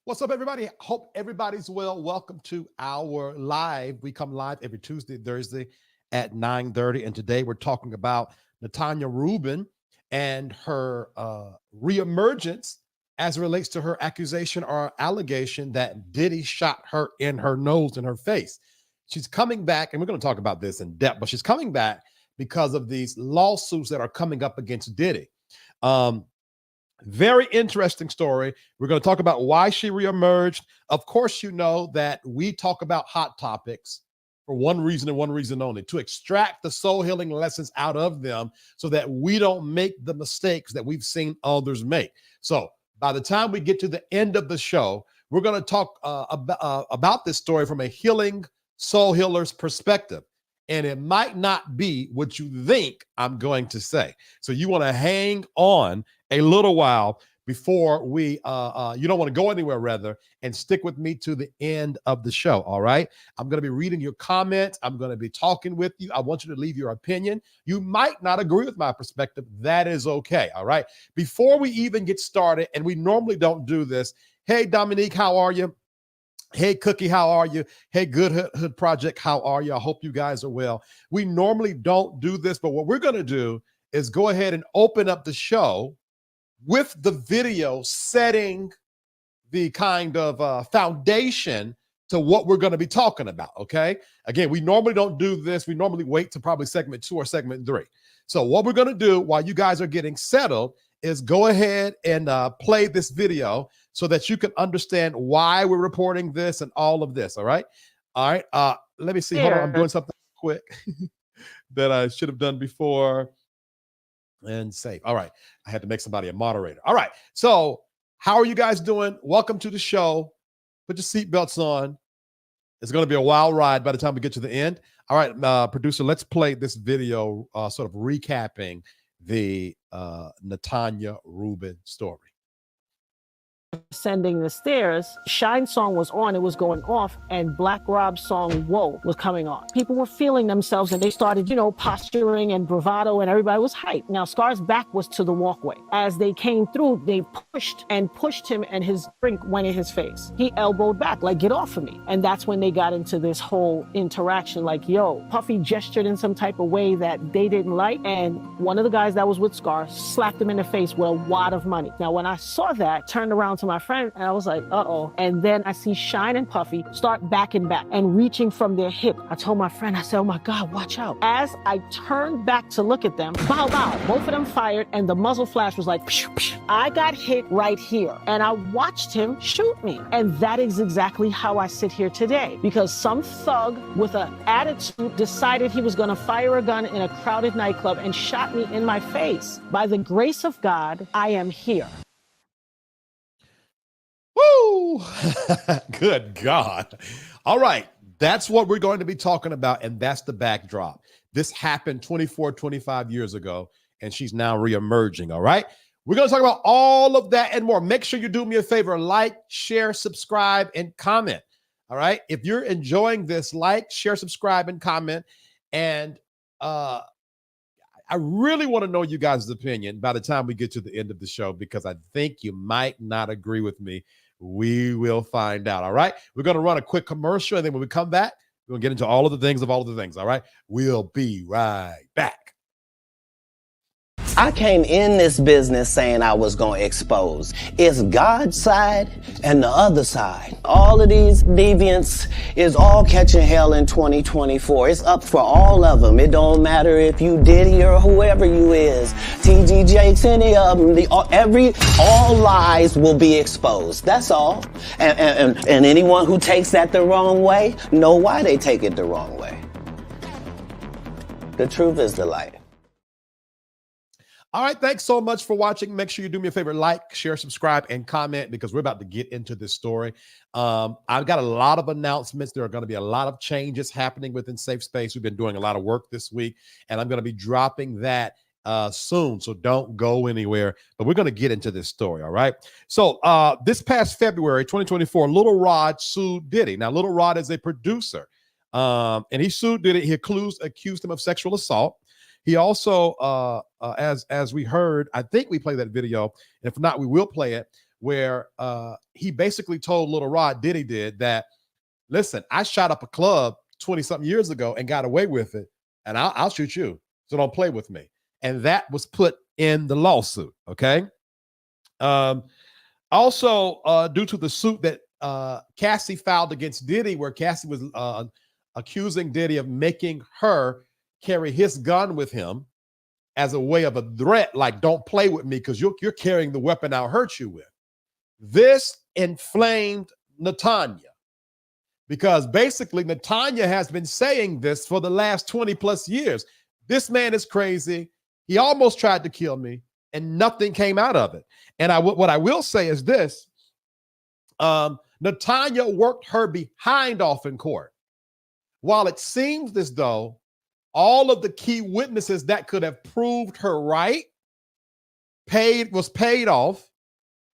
What's up, everybody? Hope everybody's well. Welcome to our live. We come live every Tuesday, Thursday at 9:30. And today we're talking about Natania Reuben and her reemergence as it relates to her accusation or allegation that Diddy shot her in her nose and her face. She's coming back, and we're going to talk about this in depth, but she's coming back because of these lawsuits that are coming up against Diddy. Very interesting story. We're going to talk about why she reemerged. Of course, you know that we talk about hot topics for one reason and one reason only, to extract the soul healing lessons out of them so that we don't make the mistakes that we've seen others make. So by the time we get to the end of the show, we're going to talk about this story from a healing soul healer's perspective. And it might not be what you think I'm going to say. So you want to hang on a little while before we, you don't want to go anywhere, rather, and stick with me to the end of the show, all right? I'm going to be reading your comments. I'm going to be talking with you. I want you to leave your opinion. You might not agree with my perspective. That is okay, all right? Before we even get started, and we normally don't do this, hey, Dominique, how are you? Hey, Cookie, how are you? Hey, Good Hood Project, how are you? I hope you guys are well. We normally don't do this, but what we're going to do is go ahead and open up the show with the video setting the kind of foundation to what we're going to be talking about, okay? Again, we normally don't do this. We normally wait to probably segment 2 or segment 3. So what we're going to do while you guys are getting settled is go ahead and play this video so that you can understand why we're reporting this and all of this, all right? All right, let me see. Hold on, I'm doing something quick that I should have done before. And save. All right, I had to make somebody a moderator. All right, so how are you guys doing? Welcome to the show. Put your seatbelts on. It's going to be a wild ride by the time we get to the end. All right, producer, let's play this video sort of recapping the Natania Reuben story. Ascending the stairs, Shyne's song was on, it was going off, and Black Rob's song Whoa was coming on. People were feeling themselves and they started, posturing and bravado, and everybody was hyped. Now Scar's back was to the walkway. As they came through, they pushed him, and his drink went in his face. He elbowed back, like, get off of me. And that's when they got into this whole interaction, like, yo, Puffy gestured in some type of way that they didn't like, and one of the guys that was with Scar slapped him in the face with a wad of money. Now when I saw that, turned around to my friend and I was like, uh-oh. And then I see Shyne and Puffy start backing back and reaching from their hip. I told my friend, I said, oh my God, watch out. As I turned back to look at them, bow, bow, both of them fired, and the muzzle flash was like, psh, psh. I got hit right here and I watched him shoot me. And that is exactly how I sit here today, because some thug with an attitude decided he was gonna fire a gun in a crowded nightclub and shot me in my face. By the grace of God, I am here. Woo! Good God. All right. That's what we're going to be talking about. And that's the backdrop. This happened 24, 25 years ago, and she's now reemerging. All right. We're going to talk about all of that and more. Make sure you do me a favor. Like, share, subscribe, and comment. All right. If you're enjoying this, like, share, subscribe, and comment. And I really want to know you guys' opinion by the time we get to the end of the show, because I think you might not agree with me. We will find out. All right. We're going to run a quick commercial. And then when we come back, we're going to get into all of the things of all of the things. All right. We'll be right back. I came in this business saying I was going to expose. It's God's side and the other side. All of these deviants is all catching hell in 2024. It's up for all of them. It don't matter if you Diddy or whoever you is. TG Jakes, any of them. All lies will be exposed. That's all. And anyone who takes that the wrong way, know why they take it the wrong way. The truth is the light. All right. Thanks so much for watching. Make sure you do me a favor, like, share, subscribe, and comment, because we're about to get into this story. I've got a lot of announcements. There are going to be a lot of changes happening within Safe Space. We've been doing a lot of work this week, and I'm going to be dropping that soon. So don't go anywhere, but we're going to get into this story. All right. So this past February, 2024, Little Rod sued Diddy. Now, Little Rod is a producer, and he sued Diddy. He accused him of sexual assault. He also, as we heard, I think we played that video. If not, we will play it, where he basically told Little Rod, Diddy did, that, listen, I shot up a club 20-something years ago and got away with it, and I'll shoot you, so don't play with me. And that was put in the lawsuit, okay? Also, due to the suit that Cassie filed against Diddy, where Cassie was accusing Diddy of making her carry his gun with him as a way of a threat, like, don't play with me because you're carrying the weapon I'll hurt you with. This inflamed Natania, because basically Natania has been saying this for the last 20 plus years. This man is crazy. He almost tried to kill me, and nothing came out of it. And what I will say is this: Natania worked her behind off in court. While it seems as though all of the key witnesses that could have proved her right was paid off,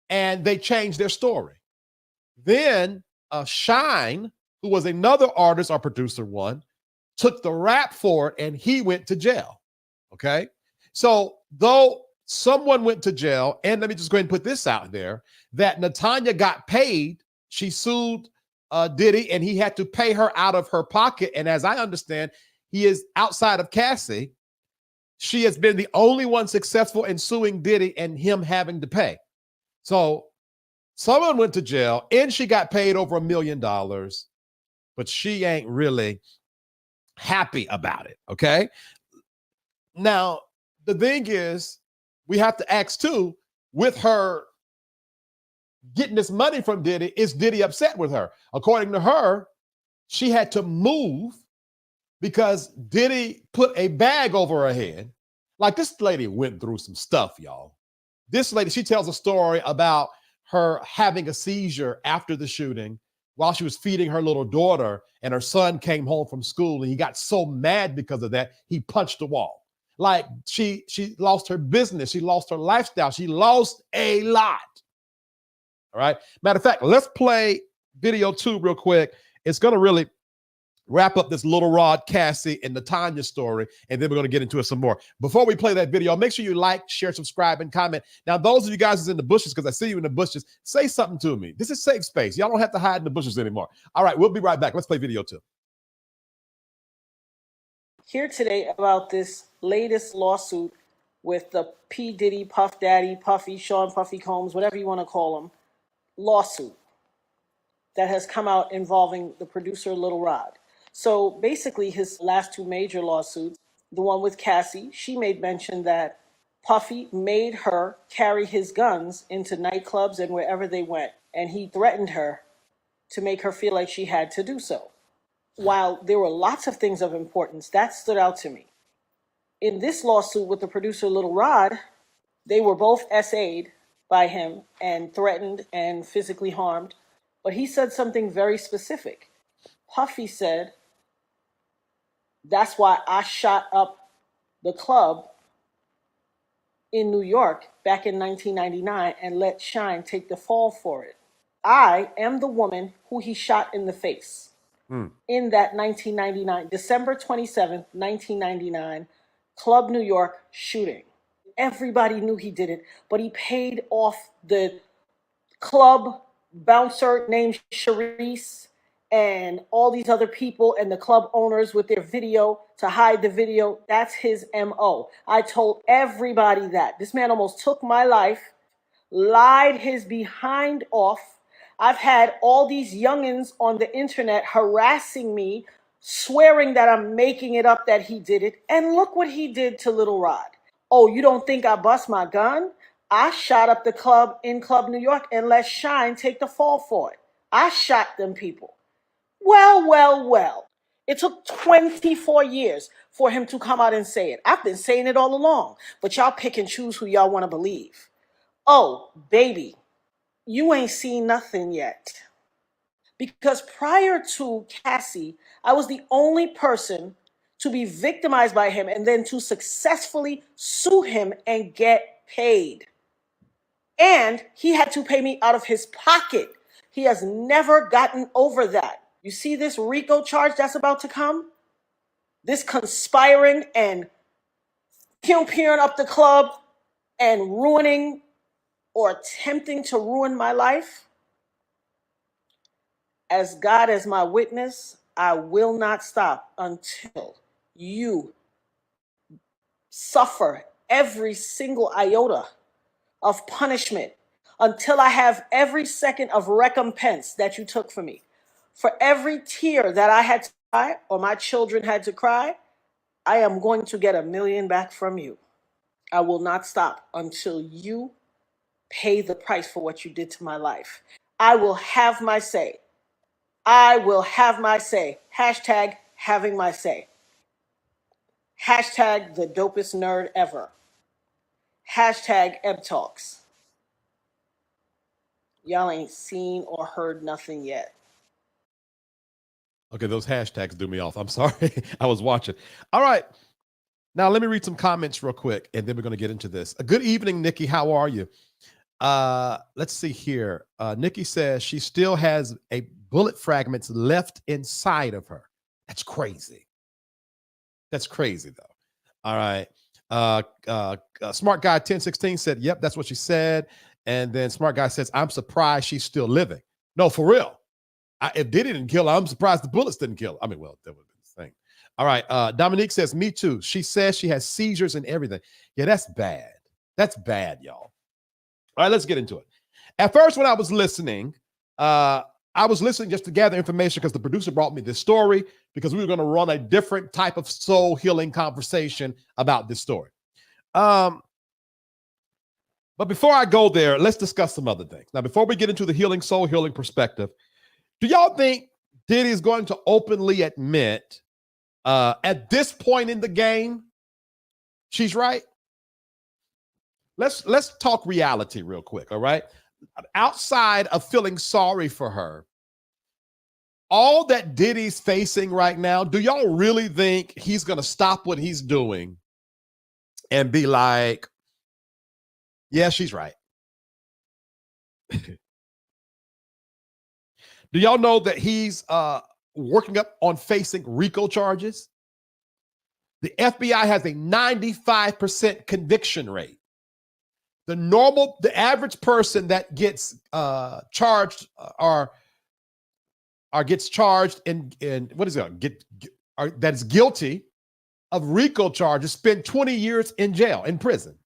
and they changed their story. Then Shyne, who was another artist or producer one, took the rap for it, and he went to jail. Okay, so though someone went to jail, and let me just go ahead and put this out there, that Natania got paid. She sued Diddy, and he had to pay her out of her pocket. And as I understand, he is outside of Cassie. She has been the only one successful in suing Diddy and him having to pay. So someone went to jail, and she got paid over $1 million, but she ain't really happy about it, okay? Now, the thing is, we have to ask too, with her getting this money from Diddy, is Diddy upset with her? According to her, she had to move because Diddy put a bag over her head. Like, this lady went through some stuff, y'all. This lady, she tells a story about her having a seizure after the shooting while she was feeding her little daughter, and her son came home from school, and he got so mad because of that, he punched the wall. Like, she lost her business. She lost her lifestyle. She lost a lot. All right. Matter of fact, let's play video 2 real quick. It's going to really wrap up this Little Rod, Cassie, and Natania story, and then we're going to get into it some more. Before we play that video, make sure you like, share, subscribe, and comment. Now, those of you guys who's in the bushes, because I see you in the bushes, say something to me. This is safe space. Y'all don't have to hide in the bushes anymore. All right, we'll be right back. Let's play video 2. Here today about this latest lawsuit with the P. Diddy, Puff Daddy, Puffy, Sean Puffy Combs, whatever you want to call them, lawsuit that has come out involving the producer Little Rod. So basically his last 2 major lawsuits, the one with Cassie, she made mention that Puffy made her carry his guns into nightclubs and wherever they went, and he threatened her to make her feel like she had to do so. While there were lots of things of importance, that stood out to me. In this lawsuit with the producer Little Rod, they were both SA'd by him and threatened and physically harmed. But he said something very specific. Puffy said, that's why I shot up the club in New York back in 1999 and let Shyne take the fall for it. I am the woman who he shot in the face. In that 1999, December 27th, 1999, Club New York shooting. Everybody knew he did it, but he paid off the club bouncer named Charisse and all these other people and the club owners with their video to hide the video. That's his MO. I told everybody that. This man almost took my life, lied his behind off. I've had all these youngins on the internet harassing me, swearing that I'm making it up that he did it. And look what he did to Little Rod. Oh, you don't think I bust my gun? I shot up the club in Club New York and let Shyne take the fall for it. I shot them people. Well. It took 24 years for him to come out and say it. I've been saying it all along, but y'all pick and choose who y'all want to believe. Oh, baby. You ain't seen nothing yet. Because prior to Cassie, I was the only person to be victimized by him and then to successfully sue him and get paid. And he had to pay me out of his pocket. He has never gotten over that. You see this RICO charge that's about to come? This conspiring and pew-pewing up the club and ruining or attempting to ruin my life, as God as my witness, I will not stop until you suffer every single iota of punishment, until I have every second of recompense that you took from me. For every tear that I had to cry or my children had to cry, I am going to get 1,000,000 back from you. I will not stop until you pay the price for what you did to my life. I will have my say. I will have my say. Hashtag having my say. Hashtag the dopest nerd ever. Hashtag Eb Talks. Y'all ain't seen or heard nothing yet. Okay, those hashtags do me off. I'm sorry. I was watching. All right. Now, let me read some comments real quick, and then we're going to get into this. Good evening, Nikki. How are you? Let's see here. Nikki says she still has a bullet fragments left inside of her. That's crazy. That's crazy, though. All right. Smart Guy 1016 said, yep, that's what she said. And then Smart Guy says, I'm surprised she's still living. No, for real. If Diddy didn't kill her, I'm surprised the bullets didn't kill her. I mean, well, that would be the thing. All right. Dominique says, me too. She says she has seizures and everything. Yeah, that's bad. That's bad, y'all. All right, let's get into it. At first, when I was listening just to gather information because the producer brought me this story because we were going to run a different type of soul healing conversation about this story. But before I go there, let's discuss some other things. Now, before we get into the healing, soul healing perspective, do y'all think Diddy is going to openly admit at this point in the game, she's right? Let's talk reality real quick, all right? Outside of feeling sorry for her, all that Diddy's facing right now, do y'all really think he's going to stop what he's doing and be like, yeah, she's right? Do y'all know that he's working up on facing RICO charges? The FBI has a 95% conviction rate. The average person that gets charged or gets charged in what is it? That's guilty of RICO charges spend 20 years in jail, in prison,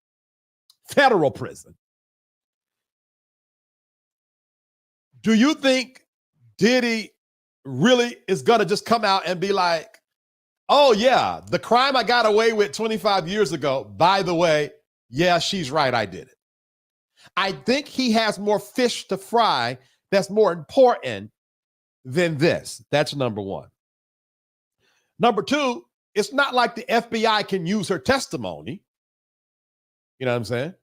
federal prison. Do you think Diddy really is going to just come out and be like, oh, yeah, the crime I got away with 25 years ago, by the way, yeah, she's right, I did it. I think he has more fish to fry that's more important than this. That's number one. Number two, it's not like the FBI can use her testimony. You know what I'm saying?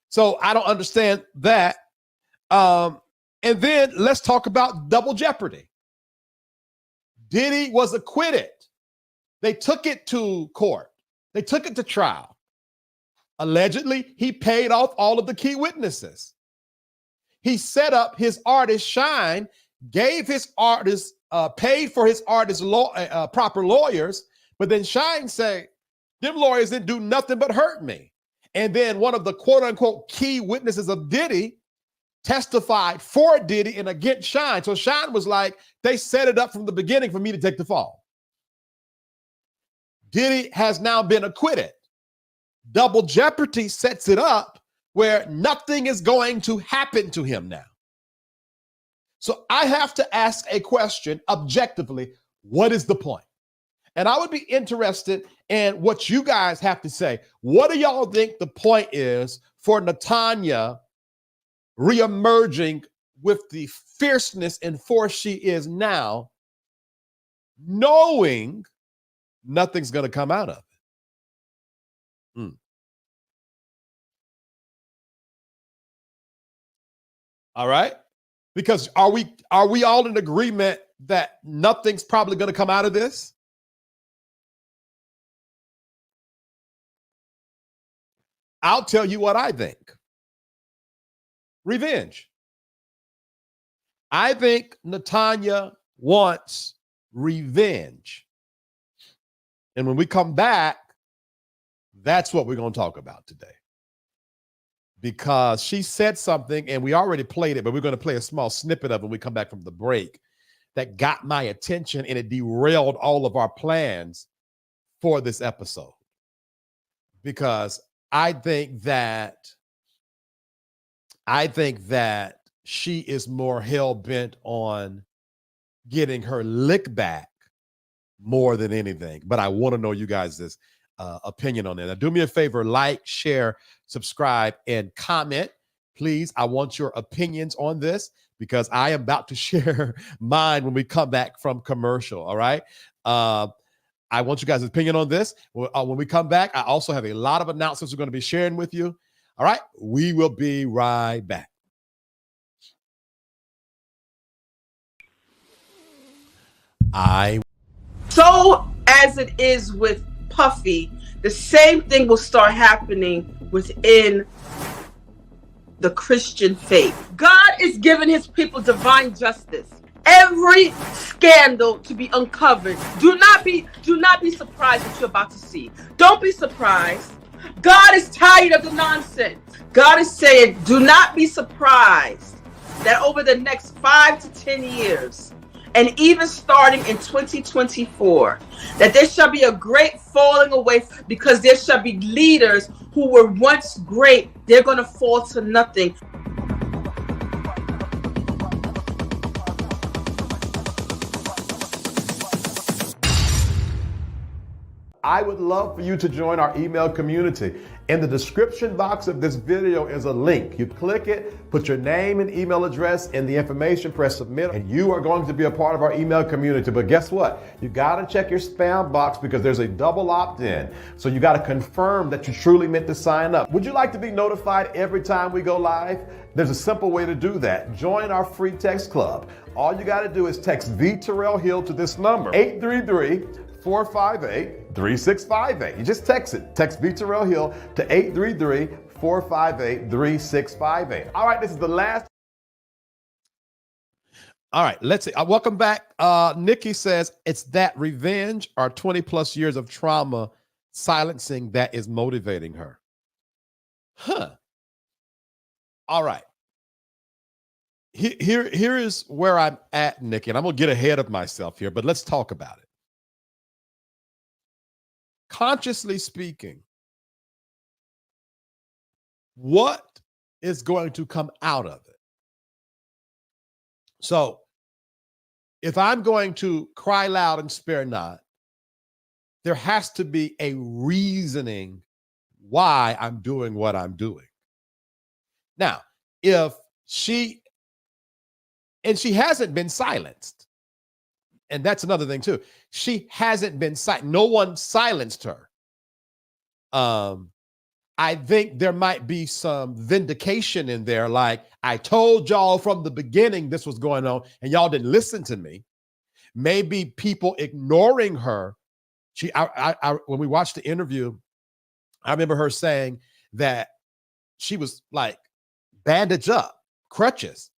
So I don't understand that. And then let's talk about double jeopardy. Diddy was acquitted. They took it to court. They took it to trial. Allegedly, he paid off all of the key witnesses. He set up his artist Shyne, gave his artist, paid for his artist proper lawyers, but then Shyne said, them lawyers didn't do nothing but hurt me. And then one of the quote unquote key witnesses of Diddy testified for Diddy and against Shyne. So Shyne was like, they set it up from the beginning for me to take the fall. Diddy has now been acquitted. Double jeopardy sets it up where nothing is going to happen to him now. So I have to ask a question objectively, what is the point? And I would be interested in what you guys have to say. What do y'all think the point is for Natania reemerging with the fierceness and force she is now, knowing nothing's going to come out of it? All right. Because are we all in agreement that nothing's probably going to come out of this? I'll tell you what I think. Revenge. I think Natania wants revenge. And when we come back, that's what we're going to talk about today. because she said something, and we already played it, but we're going to play a small snippet of it when we come back from the break, that got my attention, and it derailed all of our plans for this episode. Because I think that she is more hell-bent on getting her lick back more than anything. But I want to know you guys' opinion on that. Now, do me a favor, like, share, subscribe, and comment. Please, I want your opinions on this, because I am about to share mine when we come back from commercial, all right? I want you guys' opinion on this. When we come back, I also have a lot of announcements we're going to be sharing with you. All right, we will be right back. So as it is with Puffy, the same thing will start happening within the Christian faith. God is giving his people divine justice. Every scandal to be uncovered. Do not be surprised what you're about to see. Don't be surprised. God is tired of the nonsense. God is saying, do not be surprised that over the next 5 to 10 years, and even starting in 2024, that there shall be a great falling away, because there shall be leaders who were once great. They're going to fall to nothing. I would love for you to join our email community. In the description box of this video is a link. You click it, put your name and email address in the information, press submit, and you are going to be a part of our email community. But guess what? You got to check your spam box, because there's a double opt-in. So you got to confirm that you truly meant to sign up. Would you like to be notified every time we go live? There's a simple way to do that. Join our free text club. All you got to do is text V Terrell Hill to this number, 833-458-3658. You just text it. Text V Terrell Hill to 833-458-3658. All right, this is the last. All right, let's see. Welcome back. Nikki says, it's that revenge or 20 plus years of trauma silencing that is motivating her. Huh. All right. Here is where I'm at, Nikki, and I'm going to get ahead of myself here, but let's talk about it. Consciously speaking, what is going to come out of it? So, if I'm going to cry loud and spare not, there has to be a reasoning why I'm doing what I'm doing. Now, if she hasn't been silenced, and that's another thing too. She hasn't been silenced. No one silenced her. I think there might be some vindication in there. Like, I told y'all from the beginning this was going on, and y'all didn't listen to me. Maybe people ignoring her. When we watched the interview, I remember her saying that she was like bandaged up, crutches.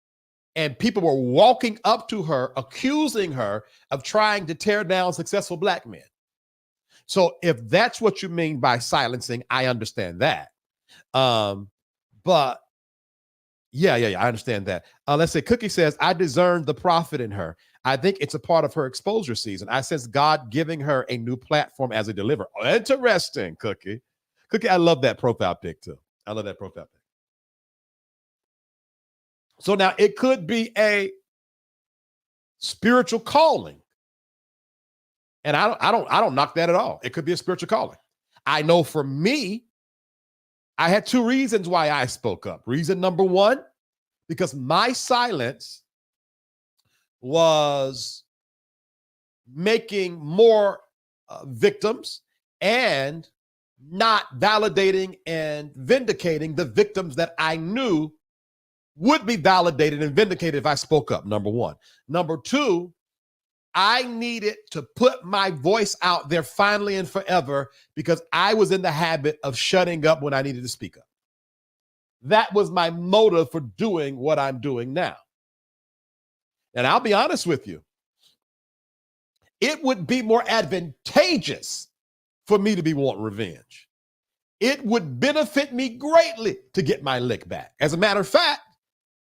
And people were walking up to her, accusing her of trying to tear down successful Black men. So if that's what you mean by silencing, I understand that. But yeah, I understand that. Let's say Cookie says, I discerned the prophet in her. I think it's a part of her exposure season. I sense God giving her a new platform as a deliverer. Oh, interesting, Cookie. Cookie, I love that profile pic too. I love that profile pic. So now it could be a spiritual calling. And I don't knock that at all. It could be a spiritual calling. I know for me, I had two reasons why I spoke up. Reason number one, because my silence was making more victims and not validating and vindicating the victims that I knew would be validated and vindicated if I spoke up, number one. Number two, I needed to put my voice out there finally and forever, because I was in the habit of shutting up when I needed to speak up. That was my motive for doing what I'm doing now. And I'll be honest with you, it would be more advantageous for me to be wanting revenge. it would benefit me greatly to get my lick back. As a matter of fact,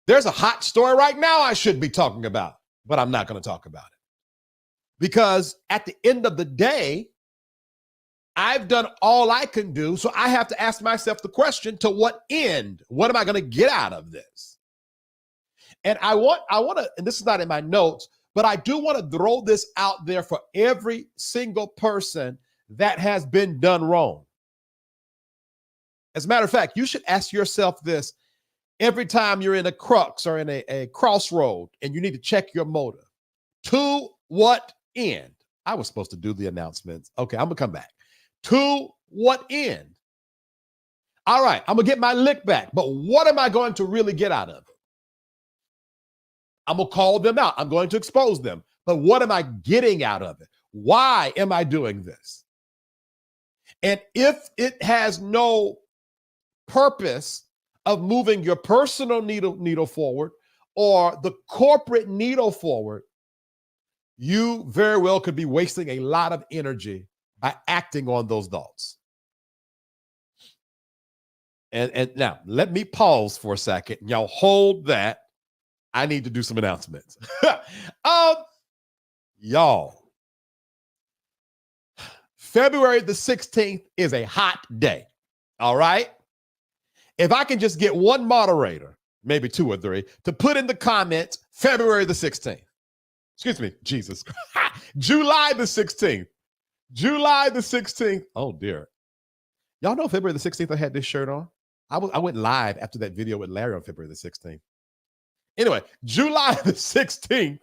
there's a hot story right now I should be talking about, but I'm not going to talk about it. Because at the end of the day, I've done all I can do. So I have to ask myself the question, to what end? What am I going to get out of this? And I want to, and this is not in my notes, but I do want to throw this out there for every single person that has been done wrong. As a matter of fact, you should ask yourself this every time you're in a crux or in a crossroad and you need to check your motive. To what end? I was supposed to do the announcements. Okay, I'm going to come back. To what end? All right, I'm going to get my lick back, but what am I going to really get out of it? I'm going to call them out. I'm going to expose them. But what am I getting out of it? Why am I doing this? And if it has no purpose of moving your personal needle forward or the corporate needle forward, you very well could be wasting a lot of energy by acting on those thoughts. And now let me pause for a second. Y'all hold that. I need to do some announcements. Y'all, February the 16th is a hot day. All right. If I can just get one moderator, maybe two or three, to put in the comments February the 16th. Excuse me, Jesus. July the 16th. July the 16th. Oh, dear. Y'all know February the 16th I had this shirt on? I went live after that video with Larry on February the 16th. Anyway, July the 16th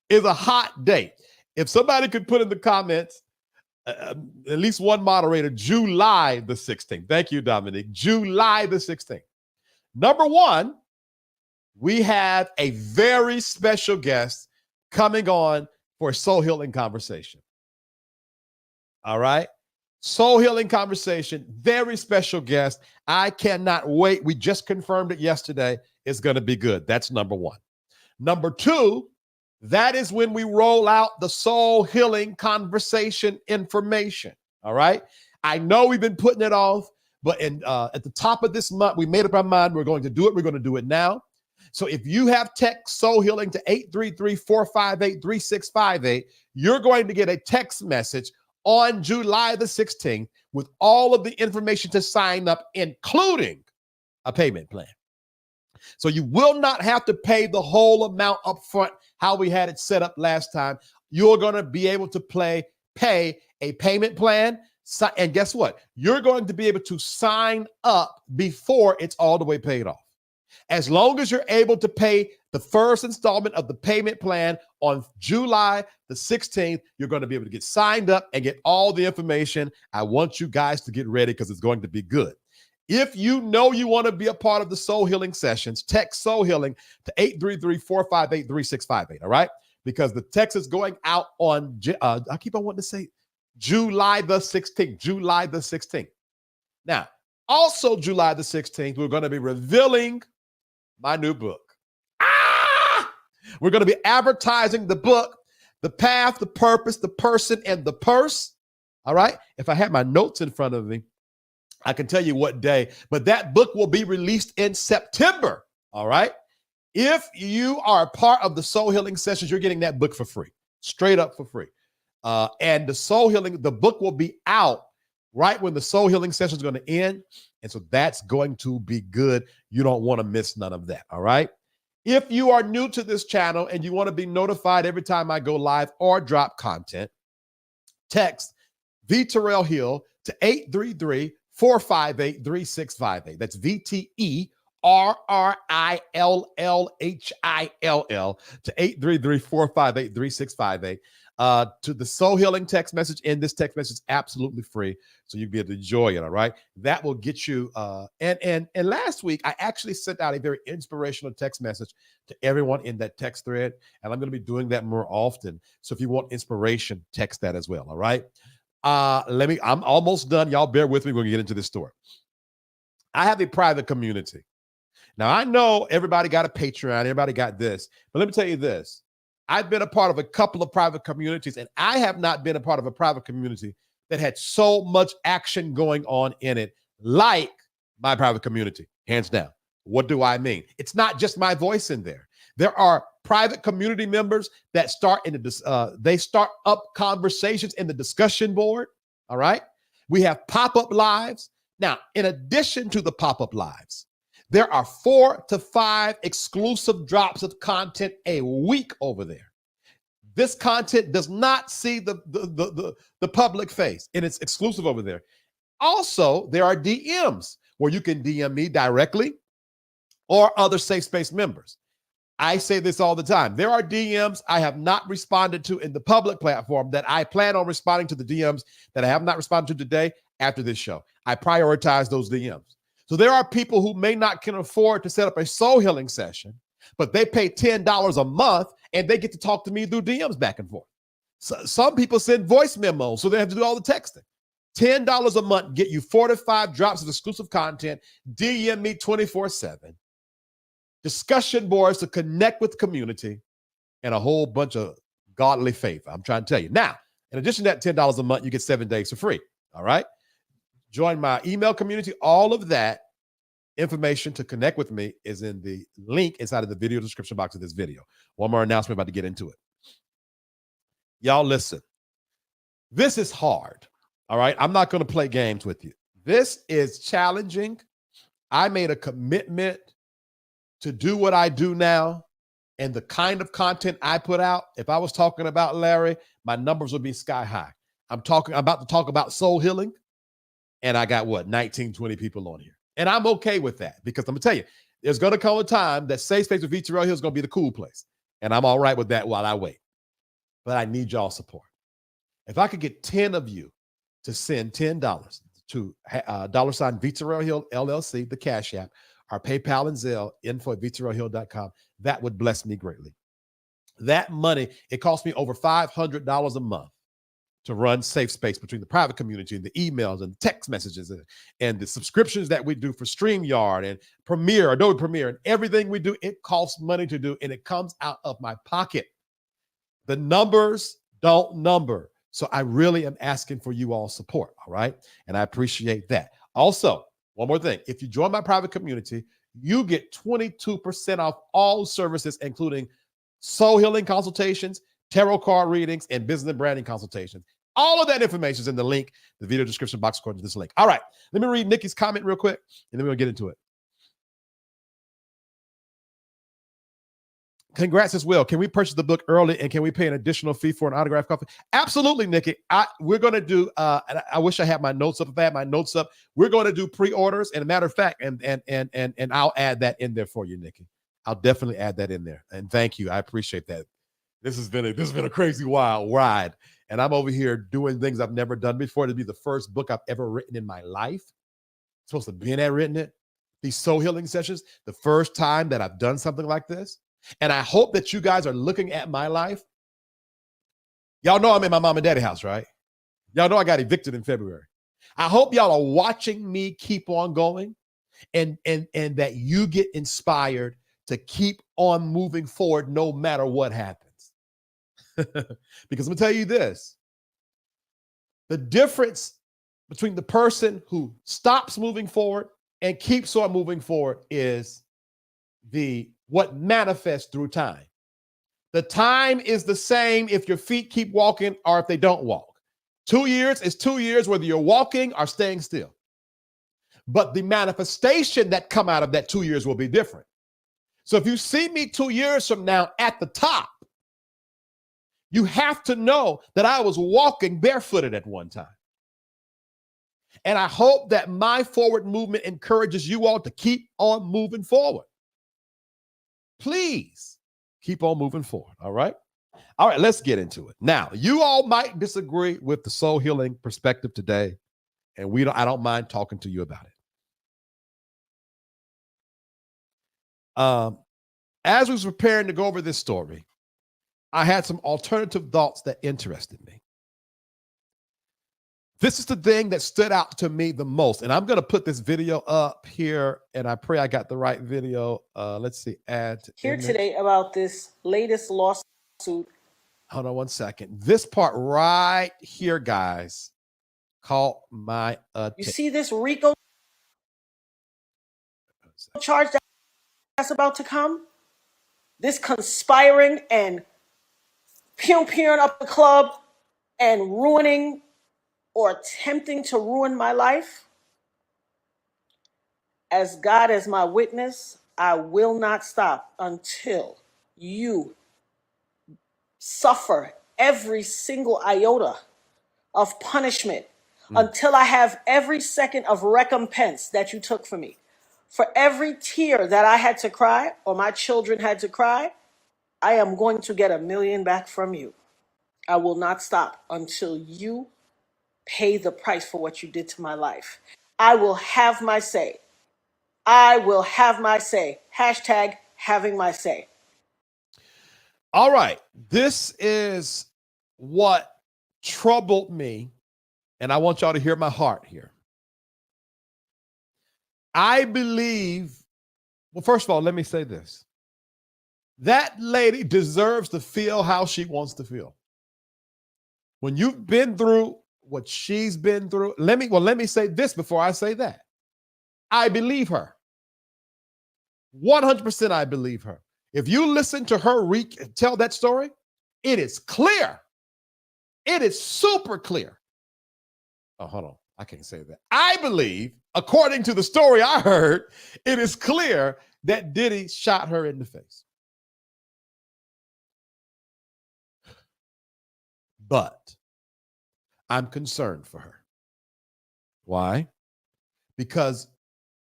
is a hot date. If somebody could put in the comments, at least one moderator, July the 16th. Thank you, Dominic. July the 16th. Number one, we have a very special guest coming on for a soul healing conversation. All right. Soul healing conversation, very special guest. I cannot wait. We just confirmed it yesterday. It's going to be good. That's number one. Number two, that is when we roll out the soul healing conversation information. All right. I know we've been putting it off, but at the top of this month, we made up our mind. We're going to do it. We're going to do it now. So if you have text soul healing to 833-458-3658, you're going to get a text message on July the 16th with all of the information to sign up, including a payment plan. So you will not have to pay the whole amount up front, how we had it set up last time. You're going to be able to pay a payment plan. And guess what? You're going to be able to sign up before it's all the way paid off. As long as you're able to pay the first installment of the payment plan on July the 16th, you're going to be able to get signed up and get all the information. I want you guys to get ready because it's going to be good. If you know you want to be a part of the soul healing sessions, text soul healing to 833-458-3658. All right. Because the text is going out on, I keep on wanting to say July the 16th, July the 16th. Now, also July the 16th, we're going to be revealing my new book. We're going to be advertising the book, The Path, the Purpose, the Person, and the Purse. All right. If I had my notes in front of me, I can tell you what day, but that book will be released in September. All right. If you are a part of the soul healing sessions, you're getting that book for free, straight up for free. And the soul healing, the book will be out right when the soul healing session is going to end. And so that's going to be good. You don't want to miss none of that. All right. If you are new to this channel and you want to be notified every time I go live or drop content, text V Terrell Hill to 833-458-3658. That's VTERRILLHILL to 833-458-3658. To the soul healing text message, and this text message is absolutely free, so you'll be able to enjoy it. All right, that will get you. And last week I actually sent out a very inspirational text message to everyone in that text thread, and I'm going to be doing that more often. So if you want inspiration, text that as well. All right. I'm almost done. Y'all bear with me. We're going to get into this story. I have a private community. Now I know everybody got a Patreon, everybody got this, but let me tell you this. I've been a part of a couple of private communities, and I have not been a part of a private community that had so much action going on in it like my private community, hands down. What do I mean? It's not just my voice in there. There are private community members that start they start up conversations in the discussion board. All right. We have pop-up lives. Now, in addition to the pop-up lives, there are 4 to 5 exclusive drops of content a week over there. This content does not see the public face, and it's exclusive over there. Also, there are DMs where you can DM me directly or other safe space members. I say this all the time. There are DMs I have not responded to in the public platform that I plan on responding to, the DMs that I have not responded to today after this show. I prioritize those DMs. So there are people who may not can afford to set up a soul healing session, but they pay $10 a month and they get to talk to me through DMs back and forth. So some people send voice memos, so they have to do all the texting. $10 a month, get you 4 to 5 drops of exclusive content, DM me 24/7, discussion boards to connect with the community, and a whole bunch of godly favor. I'm trying to tell you. Now, in addition to that $10 a month, you get 7 days for free. All right. Join my email community. All of that information to connect with me is in the link inside of the video description box of this video. One more announcement, about to get into it. Y'all listen. This is hard. All right. I'm not going to play games with you. This is challenging. I made a commitment to do what I do now, and the kind of content I put out. If I was talking about Larry, my numbers would be sky high. I'm about to talk about soul healing, and I got 19, 20 people on here. And I'm okay with that, because I'm gonna tell you, there's gonna come a time that Safe Space with VTRL Hill is gonna be the cool place. And I'm all right with that while I wait. But I need y'all support. If I could get 10 of you to send $10 to $ VTRL Hill LLC, the Cash App, our PayPal and Zelle, info@VTRLhill.com, that would bless me greatly. That money, it costs me over $500 a month to run Safe Space, between the private community and the emails and text messages and the subscriptions that we do for StreamYard and Premiere, Adobe Premiere, and everything we do. It costs money to do, and it comes out of my pocket. The numbers don't number. So I really am asking for you all support, all right? And I appreciate that. Also, one more thing. If you join my private community, you get 22% off all services, including soul healing consultations, tarot card readings, and business and branding consultations. All of that information is in the link, the video description box according to this link. All right, let me read Nikki's comment real quick, and then we'll get into it. Congrats as well. Can we purchase the book early, and can we pay an additional fee for an autographed copy? Absolutely, Nikki. We're going to do, I wish I had my notes up. If I had my notes up, we're going to do pre-orders. And a matter of fact, and I'll add that in there for you, Nikki. I'll definitely add that in there. And thank you. I appreciate that. This has been a crazy wild ride. And I'm over here doing things I've never done before. To be the first book I've ever written in my life. Supposed to be written it. These soul healing sessions, the first time that I've done something like this. And I hope that you guys are looking at my life. Y'all know I'm in my mom and daddy house, right? Y'all know I got evicted in February. I hope y'all are watching me keep on going, and that you get inspired to keep on moving forward no matter what happens. Because I'm gonna tell you this, the difference between the person who stops moving forward and keeps on moving forward is what manifests through time. The time is the same if your feet keep walking or if they don't walk. 2 years is 2 years, whether you're walking or staying still. But the manifestation that come out of that 2 years will be different. So if you see me 2 years from now at the top, you have to know that I was walking barefooted at one time. And I hope that my forward movement encourages you all to keep on moving forward. Please keep on moving forward. All right. All right. Let's get into it. Now, you all might disagree with the soul healing perspective today, and I don't mind talking to you about it. As I was preparing to go over this story, I had some alternative thoughts that interested me. This is the thing that stood out to me the most. And I'm going to put this video up here, and I pray I got the right video. Let's see. Add Here today about this latest lawsuit. Hold on one second. This part right here, guys, caught my attention. You see this RICO charge that's about to come, this conspiring and pew-pewing up the club and ruining or attempting to ruin my life, as God is my witness, I will not stop until you suffer every single iota of punishment, until I have every second of recompense that you took from me. For every tear that I had to cry or my children had to cry, I am going to get $1 million back from you. I will not stop until you pay the price for what you did to my life. I will have my say. I will have my say. Hashtag having my say. All right. This is what troubled me, and I want y'all to hear my heart here. I believe, well, first of all, let me say this. That lady deserves to feel how she wants to feel. When you've been through what she's been through, let me say this before I say that. I believe her. 100% I believe her. If you listen to her tell that story, it is clear. It is super clear. Oh, hold on. I can't say that. I believe, according to the story I heard, it is clear that Diddy shot her in the face. But I'm concerned for her. Why? Because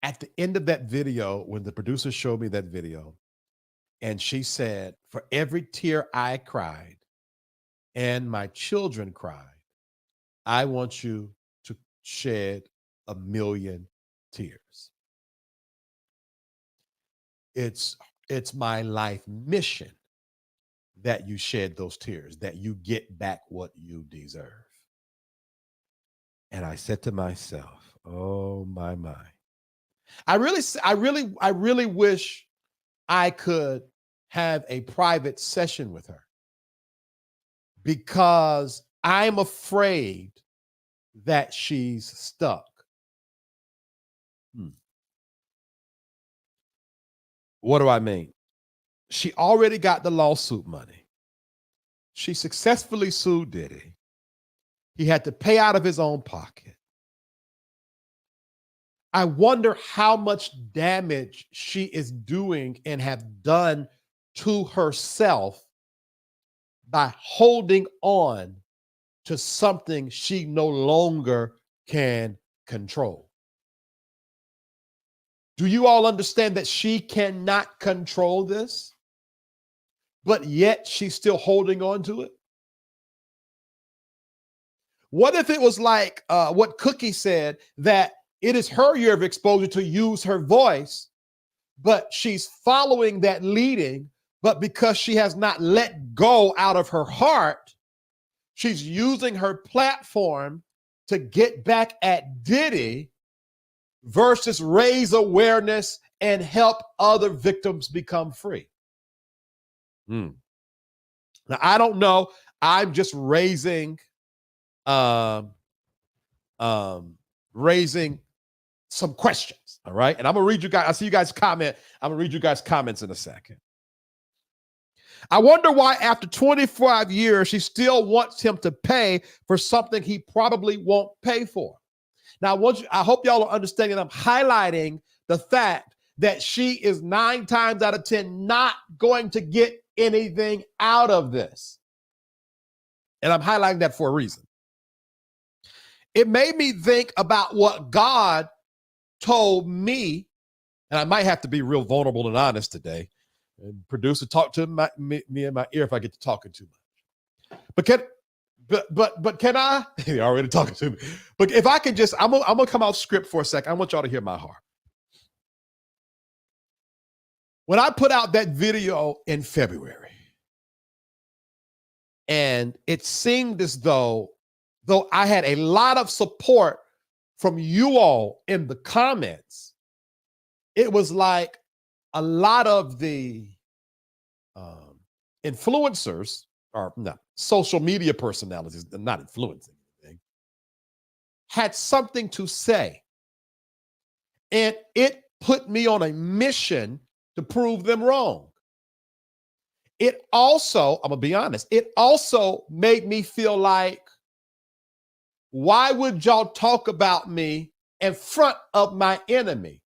at the end of that video, when the producer showed me that video, and she said, for every tear I cried and my children cried, I want you to shed 1 million tears. It's my life mission that you shed those tears, that you get back what you deserve. And I said to myself, oh my. I really wish I could have a private session with her, because I'm afraid that she's stuck. What do I mean? She already got the lawsuit money. She successfully sued Diddy. He had to pay out of his own pocket. I wonder how much damage she is doing and have done to herself by holding on to something she no longer can control. Do you all understand that she cannot control this, but yet she's still holding on to it? What if it was like what Cookie said, that it is her year of exposure to use her voice, but she's following that leading, but because she has not let go out of her heart, she's using her platform to get back at Diddy versus raise awareness and help other victims become free. Now, I don't know. I'm just raising some questions. All right. And I'm going to read you guys. I see you guys comment. I'm going to read you guys' comments in a second. I wonder why after 25 years, she still wants him to pay for something he probably won't pay for. Now, I hope y'all are understanding I'm highlighting the fact that she is 9 times out of 10 not going to get anything out of this. And I'm highlighting that for a reason. It made me think about what God told me, and I might have to be real vulnerable and honest today. And producer, talk to me in my ear if I get to talking too much. But can I? You're already talking to me. But if I can just, I'm gonna come off script for a second. I want y'all to hear my heart. When I put out that video in February, and it seemed as though I had a lot of support from you all in the comments, it was like a lot of the influencers, or no, social media personalities, not influencing anything, had something to say. And it put me on a mission to prove them wrong. It also, I'm gonna be honest, it also made me feel like, why would y'all talk about me in front of my enemy?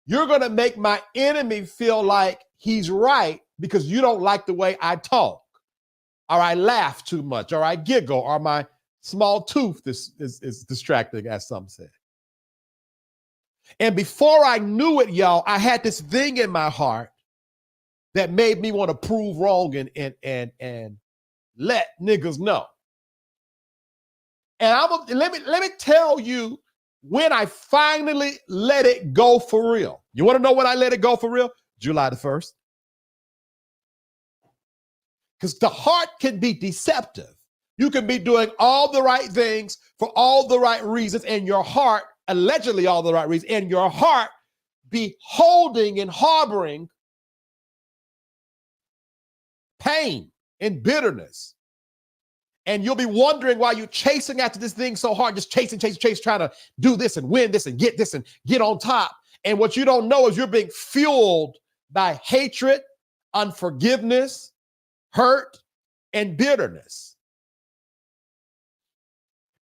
You're gonna make my enemy feel like he's right because you don't like the way I talk, or I laugh too much, or I giggle, or my small tooth is distracting, as some say. And before I knew it, y'all, I had this thing in my heart that made me want to prove wrong and let niggas know. And let me tell you when I finally let it go for real. You want to know when I let it go for real? July the 1st. Because the heart can be deceptive. You can be doing all the right things for all the right reasons, and your heart, allegedly all the right reasons, and your heart be holding and harboring pain and bitterness. And you'll be wondering why you're chasing after this thing so hard, just chasing, trying to do this and win this and get on top. And what you don't know is you're being fueled by hatred, unforgiveness, hurt, and bitterness.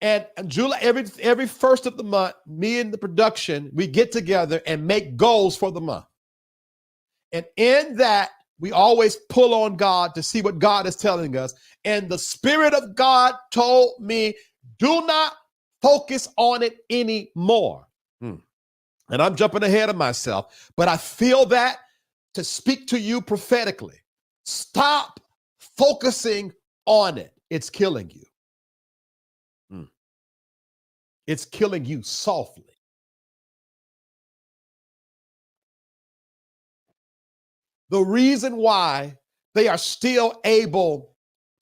And July, every first of the month, me and the production, we get together and make goals for the month. And in that, we always pull on God to see what God is telling us. And the Spirit of God told me, do not focus on it anymore. And I'm jumping ahead of myself, but I feel that to speak to you prophetically. Stop focusing on it. It's killing you. It's killing you softly. The reason why they are still able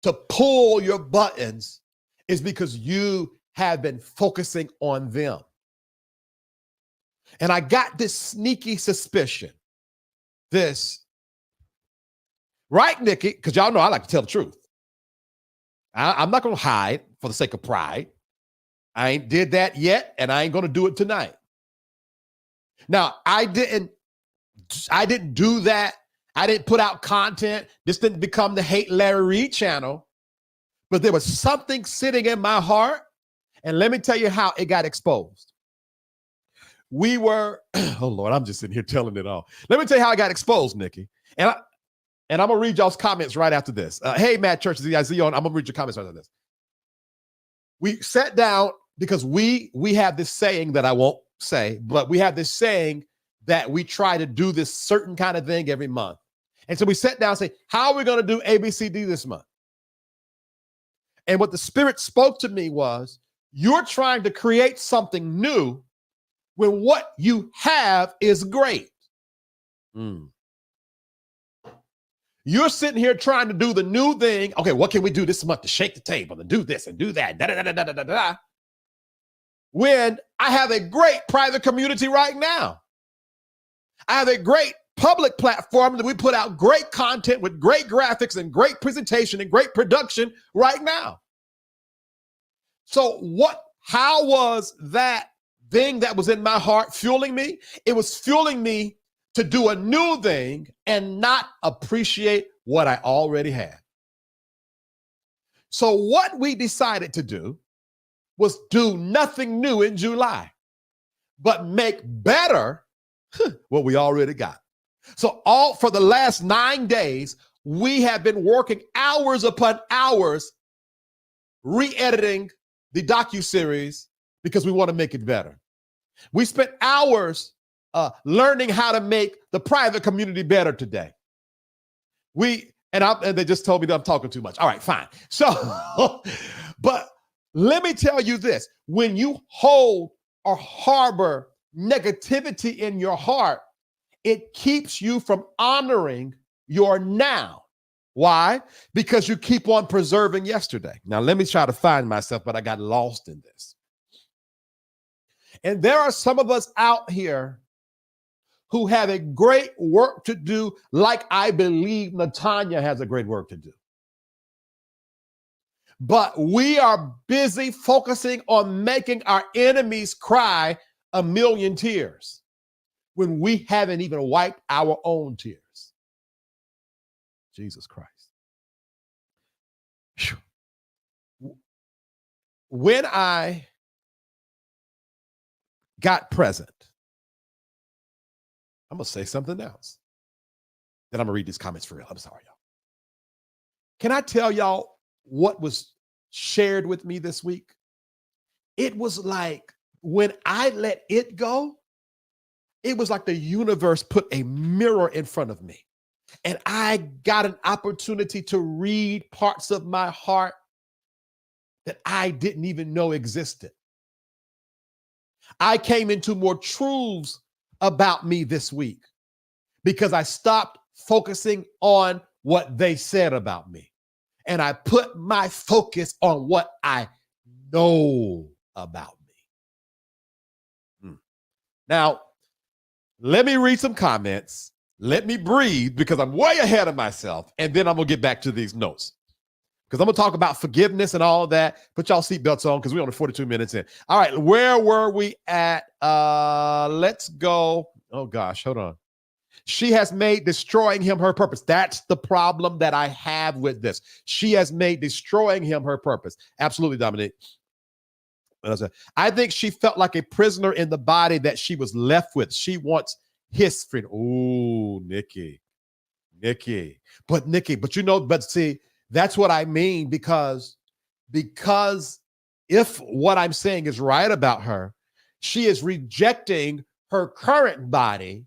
to pull your buttons is because you have been focusing on them. And I got this sneaky suspicion. Right, Nikki? Because y'all know I like to tell the truth. I'm not going to hide for the sake of pride. I ain't did that yet, and I ain't going to do it tonight. Now, I didn't do that. I didn't put out content. This didn't become the Hate Larry Reid channel. But there was something sitting in my heart, and let me tell you how it got exposed. We were, oh Lord, I'm just sitting here telling it all. Let me tell you how I got exposed, Nikki. And I'm going to read y'all's comments right after this. Hey, Matt Church, I see you on. I'm going to read your comments right after this. We sat down because we have this saying that I won't say, but we have this saying that we try to do this certain kind of thing every month. And so we sat down and say, how are we going to do ABCD this month? And what the Spirit spoke to me was, you're trying to create something new when what you have is great. You're sitting here trying to do the new thing. Okay, what can we do this month to shake the table and do this and do that? When I have a great private community right now. I have a great public platform that we put out great content with great graphics and great presentation and great production right now. So how was that thing that was in my heart fueling me? It was fueling me to do a new thing and not appreciate what I already had. So what we decided to do was do nothing new in July, but make better what we already got. So for the last 9 days, we have been working hours upon hours re-editing the docuseries because we want to make it better. We spent hours learning how to make the private community better today. And they just told me that I'm talking too much. All right, fine. So, but let me tell you this. When you hold or harbor negativity in your heart, it keeps you from honoring your now. Why? Because you keep on preserving yesterday. Now, let me try to find myself, but I got lost in this. And there are some of us out here who have a great work to do, like I believe Natania has a great work to do. But we are busy focusing on making our enemies cry a million tears. when we haven't even wiped our own tears. Jesus Christ. Whew. When I got present, I'm going to say something else. Then I'm going to read these comments for real. I'm sorry, y'all. Can I tell y'all what was shared with me this week? It was like when I let it go, it was like the universe put a mirror in front of me. And I got an opportunity to read parts of my heart that I didn't even know existed. I came into more truths about me this week because I stopped focusing on what they said about me. And I put my focus on what I know about me. Now, let me read some comments. Let me breathe because I'm way ahead of myself. And then I'm going to get back to these notes because I'm going to talk about forgiveness and all of that. Put y'all seatbelts on because we're only 42 minutes in. All right, where were we at? Let's go. Oh, gosh, hold on. She has made destroying him her purpose. That's the problem that I have with this. She has made destroying him her purpose. Absolutely, Dominique. I think she felt like a prisoner in the body that she was left with. She wants his freedom. Oh, Nikki. But you know, but see, that's what I mean because if what I'm saying is right about her, she is rejecting her current body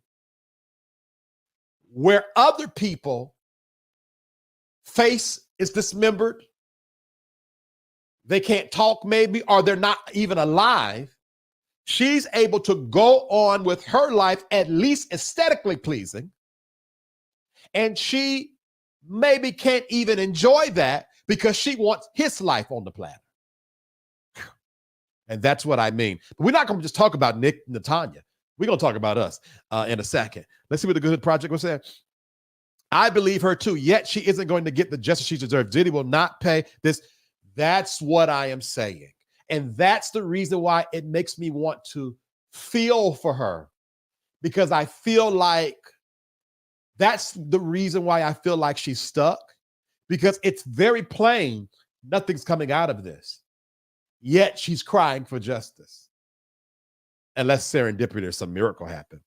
where other people face is dismembered. They can't talk maybe, or they're not even alive. She's able to go on with her life, at least aesthetically pleasing. And she maybe can't even enjoy that because she wants his life on the platter. And that's what I mean. But we're not going to just talk about Natania. We're going to talk about us in a second. Let's see what the Good Project was saying. I believe her too, yet she isn't going to get the justice she deserves. Diddy will not pay this. That's what I am saying. And that's the reason why it makes me want to feel for her, because I feel like that's the reason why I feel like she's stuck, because it's very plain nothing's coming out of this. Yet she's crying for justice. Unless serendipity or some miracle happened.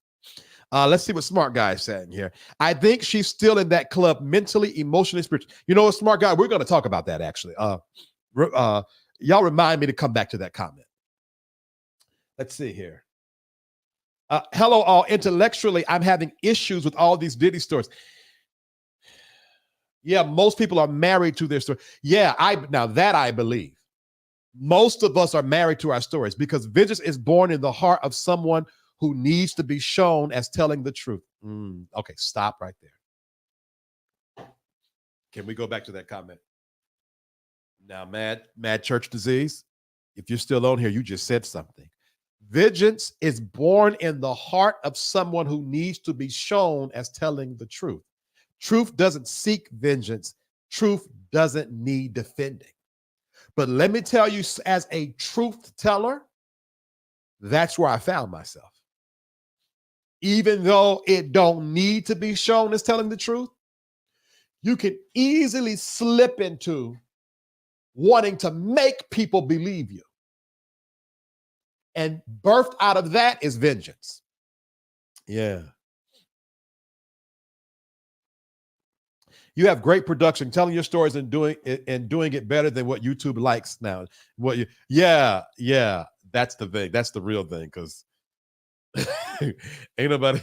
Let's see what Smart Guy is saying here. I think she's still in that club mentally, emotionally, spiritually. You know what, Smart Guy? We're going to talk about that actually. Y'all remind me to come back to that comment. Let's see here. Hello, all. Intellectually, I'm having issues with all these Diddy stories. Yeah, most people are married to their story. Yeah, now that I believe. Most of us are married to our stories because vengeance is born in the heart of someone who needs to be shown as telling the truth. Okay, stop right there. Can we go back to that comment? Now, mad church disease, if you're still on here, you just said something. Vengeance is born in the heart of someone who needs to be shown as telling the truth. Truth doesn't seek vengeance. Truth doesn't need defending. But let me tell you, as a truth teller, that's where I found myself. Even though it don't need to be shown as telling the truth, you can easily slip into wanting to make people believe you. And birthed out of that is vengeance. Yeah. You have great production, telling your stories and doing it better than what YouTube likes now. Yeah, that's the thing. That's the real thing, because ain't nobody.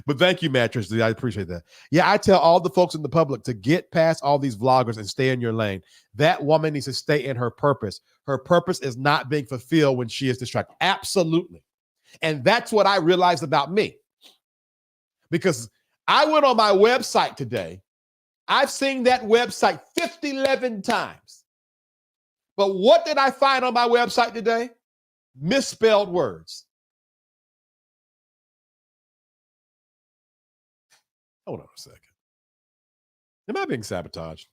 But thank you, Mattress. I appreciate that. Yeah, I tell all the folks in the public to get past all these vloggers and stay in your lane. That woman needs to stay in her purpose. Her purpose is not being fulfilled when she is distracted. Absolutely. And that's what I realized about me. Because I went on my website today. I've seen that website 11 times. But what did I find on my website today? Misspelled words. Hold on a second. Am I being sabotaged?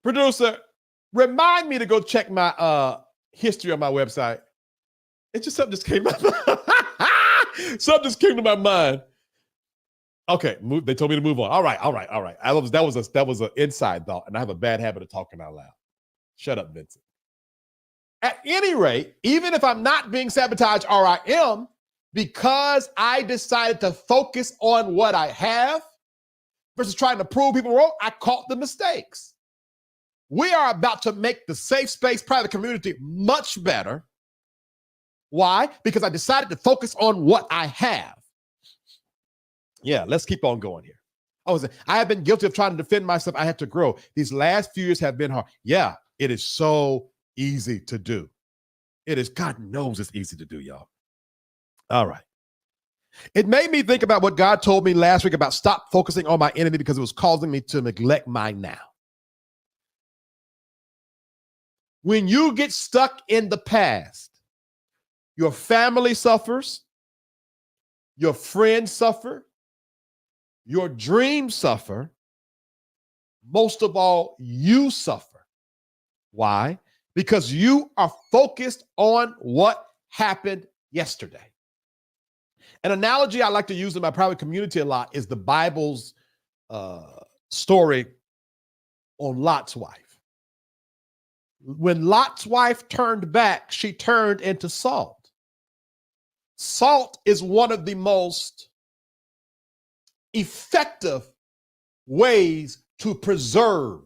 Producer, remind me to go check my history on my website. It just something just came up. Something just came to my mind. Okay, they told me to move on. All right. That was an inside thought, and I have a bad habit of talking out loud. Shut up, Vincent. At any rate, even if I'm not being sabotaged, or I am, because I decided to focus on what I have versus trying to prove people wrong, I caught the mistakes. We are about to make the safe space private community much better. Why? Because I decided to focus on what I have. Yeah, let's keep on going here. I have been guilty of trying to defend myself. I had to grow. These last few years have been hard. Yeah, it is so easy to do. It is, God knows it's easy to do, y'all. All right. It made me think about what God told me last week about stop focusing on my enemy because it was causing me to neglect my now. When you get stuck in the past, your family suffers, your friends suffer, your dreams suffer, most of all, you suffer. Why? Because you are focused on what happened yesterday. An analogy I like to use in my private community a lot is the Bible's story on Lot's wife. When Lot's wife turned back, she turned into salt. Salt is one of the most effective ways to preserve.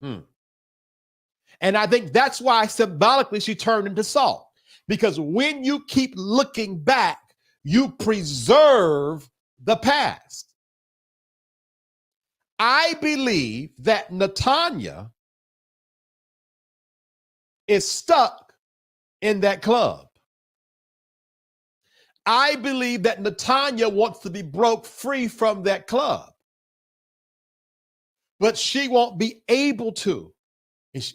And I think that's why symbolically she turned into salt. Because when you keep looking back, you preserve the past. I believe that Natania is stuck in that club. I believe that Natania wants to be broke free from that club, but she won't be able to.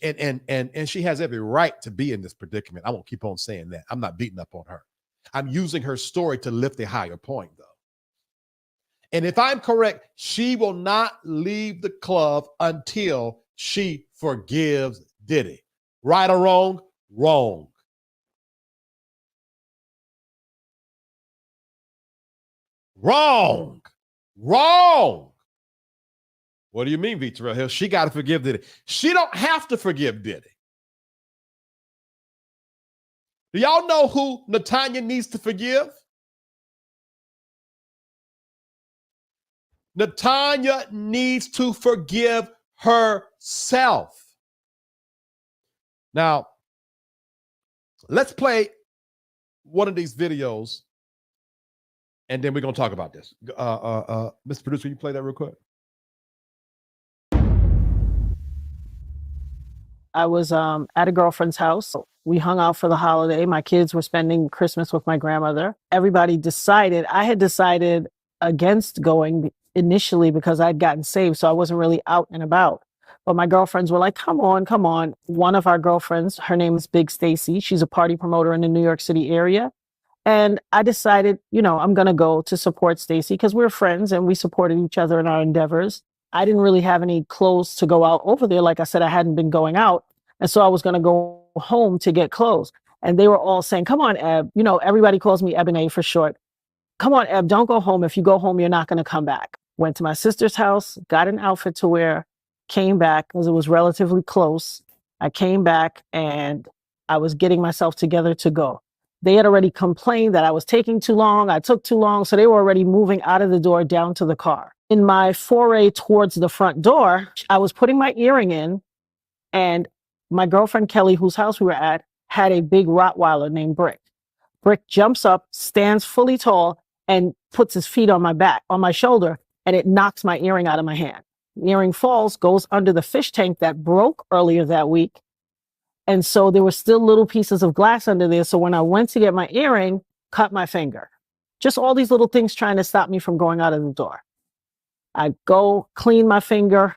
And she has every right to be in this predicament. I won't keep on saying that. I'm not beating up on her. I'm using her story to lift a higher point, though. And if I'm correct, she will not leave the club until she forgives Diddy. Right or wrong? Wrong. Wrong. Wrong. What do you mean, Victoria Hill? She got to forgive Diddy. She don't have to forgive Diddy. Do y'all know who Natania needs to forgive? Natania needs to forgive herself. Now, let's play one of these videos, and then we're going to talk about this. Mr. Producer, can you play that real quick? I was at a girlfriend's house. We hung out for the holiday. My kids were spending Christmas with my grandmother. I had decided against going initially because I'd gotten saved, so I wasn't really out and about. But my girlfriends were like, come on, come on. One of our girlfriends, her name is Big Stacy. She's a party promoter in the New York City area. And I decided, I'm going to go to support Stacy because we're friends and we supported each other in our endeavors. I didn't really have any clothes to go out over there. Like I said, I hadn't been going out. And so I was going to go home to get clothes. And they were all saying, come on, Eb. Everybody calls me Ebony for short. Come on, Eb, don't go home. If you go home, you're not going to come back. Went to my sister's house, got an outfit to wear, came back because it was relatively close. I came back and I was getting myself together to go. They had already complained that I was taking too long. I took too long. So they were already moving out of the door down to the car. In my foray towards the front door, I was putting my earring in, and my girlfriend Kelly, whose house we were at, had a big Rottweiler named Brick. Brick jumps up, stands fully tall, and puts his feet on my back, on my shoulder, and it knocks my earring out of my hand. The earring falls, goes under the fish tank that broke earlier that week. And so there were still little pieces of glass under there. So when I went to get my earring, cut my finger. Just all these little things trying to stop me from going out of the door. I go clean my finger,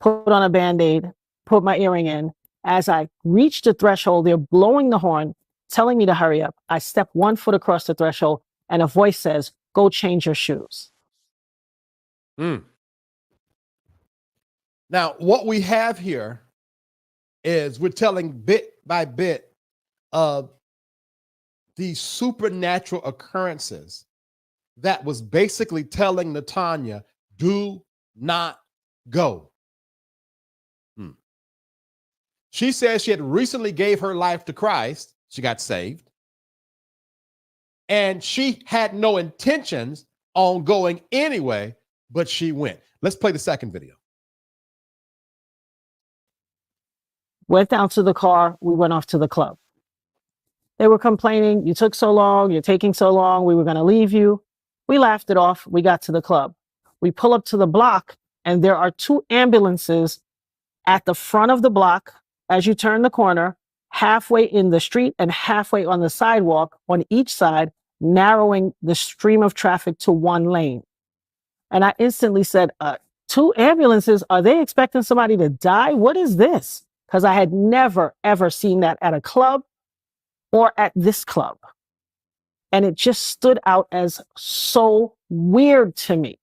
put on a Band-Aid, put my earring in. As I reach the threshold, they're blowing the horn, telling me to hurry up. I step 1 foot across the threshold and a voice says, go change your shoes. Now, what we have here is we're telling bit by bit of these supernatural occurrences that was basically telling Natania, do not go. She says she had recently gave her life to Christ. She got saved. And she had no intentions on going anyway, but she went. Let's play the second video. Went down to the car. We went off to the club. They were complaining, you took so long, you're taking so long, we were going to leave you. We laughed it off. We got to the club. We pull up to the block, and there are 2 ambulances at the front of the block as you turn the corner, halfway in the street and halfway on the sidewalk on each side, narrowing the stream of traffic to 1 lane. And I instantly said, 2 ambulances? Are they expecting somebody to die? What is this? Because I had never, ever seen that at a club or at this club. And it just stood out as so weird to me.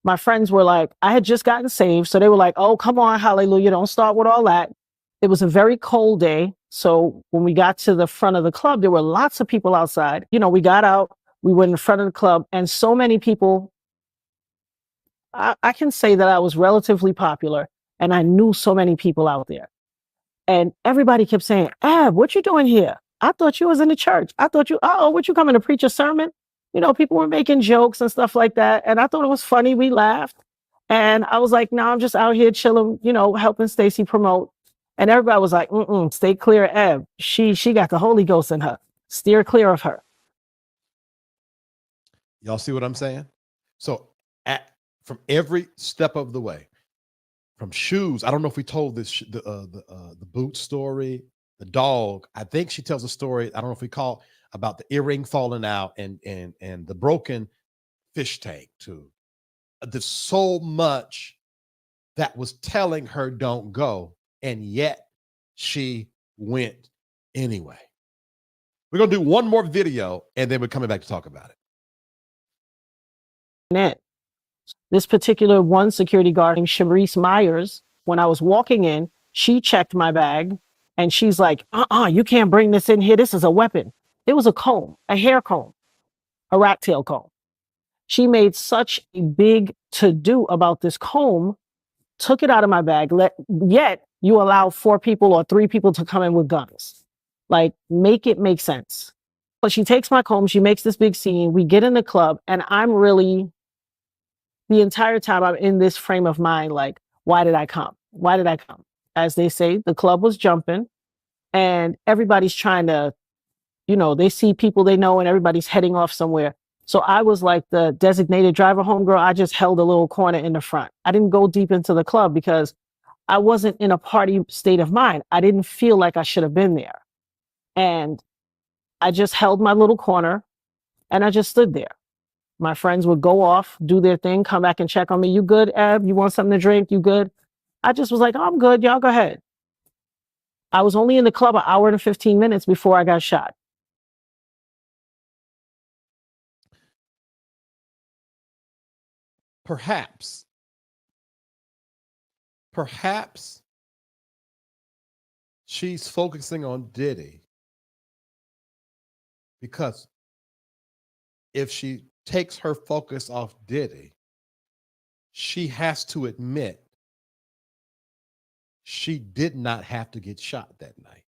My friends were like, I had just gotten saved. So they were like, oh, come on, hallelujah. Don't start with all that. It was a very cold day. So when we got to the front of the club, there were lots of people outside. You know, we got out, we went in front of the club, and so many people. I can say that I was relatively popular, and I knew so many people out there. And everybody kept saying, Ab, what you doing here? I thought you was in the church. I thought you, what you coming to preach a sermon? You know, people were making jokes and stuff like that. And I thought it was funny. We laughed. And I was like, no, I'm just out here chilling, you know, helping Stacey promote. And everybody was like, stay clear of Eb. She got the Holy Ghost in her. Steer clear of her. Y'all see what I'm saying? So from every step of the way, from shoes, I don't know if we told this, the boot story, the dog. I think she tells a story. I don't know if we call about the earring falling out and the broken fish tank too. There's so much that was telling her don't go, and yet she went anyway. We're gonna do one more video, and then we're coming back to talk about it. This particular one security guard named Sharice Myers, when I was walking in, she checked my bag, and she's like, you can't bring this in here. This is a weapon. It was a comb, a hair comb, a rat tail comb. She made such a big to-do about this comb, took it out of my bag, yet you allow 4 people or 3 people to come in with guns. Like, make it make sense. But she takes my comb, she makes this big scene, we get in the club, and I'm really, the entire time I'm in this frame of mind, like, why did I come? Why did I come? As they say, the club was jumping, and everybody's trying to, you know, they see people they know, and everybody's heading off somewhere. So I was like the designated driver homegirl. I just held a little corner in the front. I didn't go deep into the club because I wasn't in a party state of mind. I didn't feel like I should have been there. And I just held my little corner, and I just stood there. My friends would go off, do their thing, come back and check on me. You good, Eb? You want something to drink? You good? I just was like, I'm good. Y'all go ahead. I was only in the club an hour and 15 minutes before I got shot. Perhaps she's focusing on Diddy because if she takes her focus off Diddy, she has to admit she did not have to get shot that night.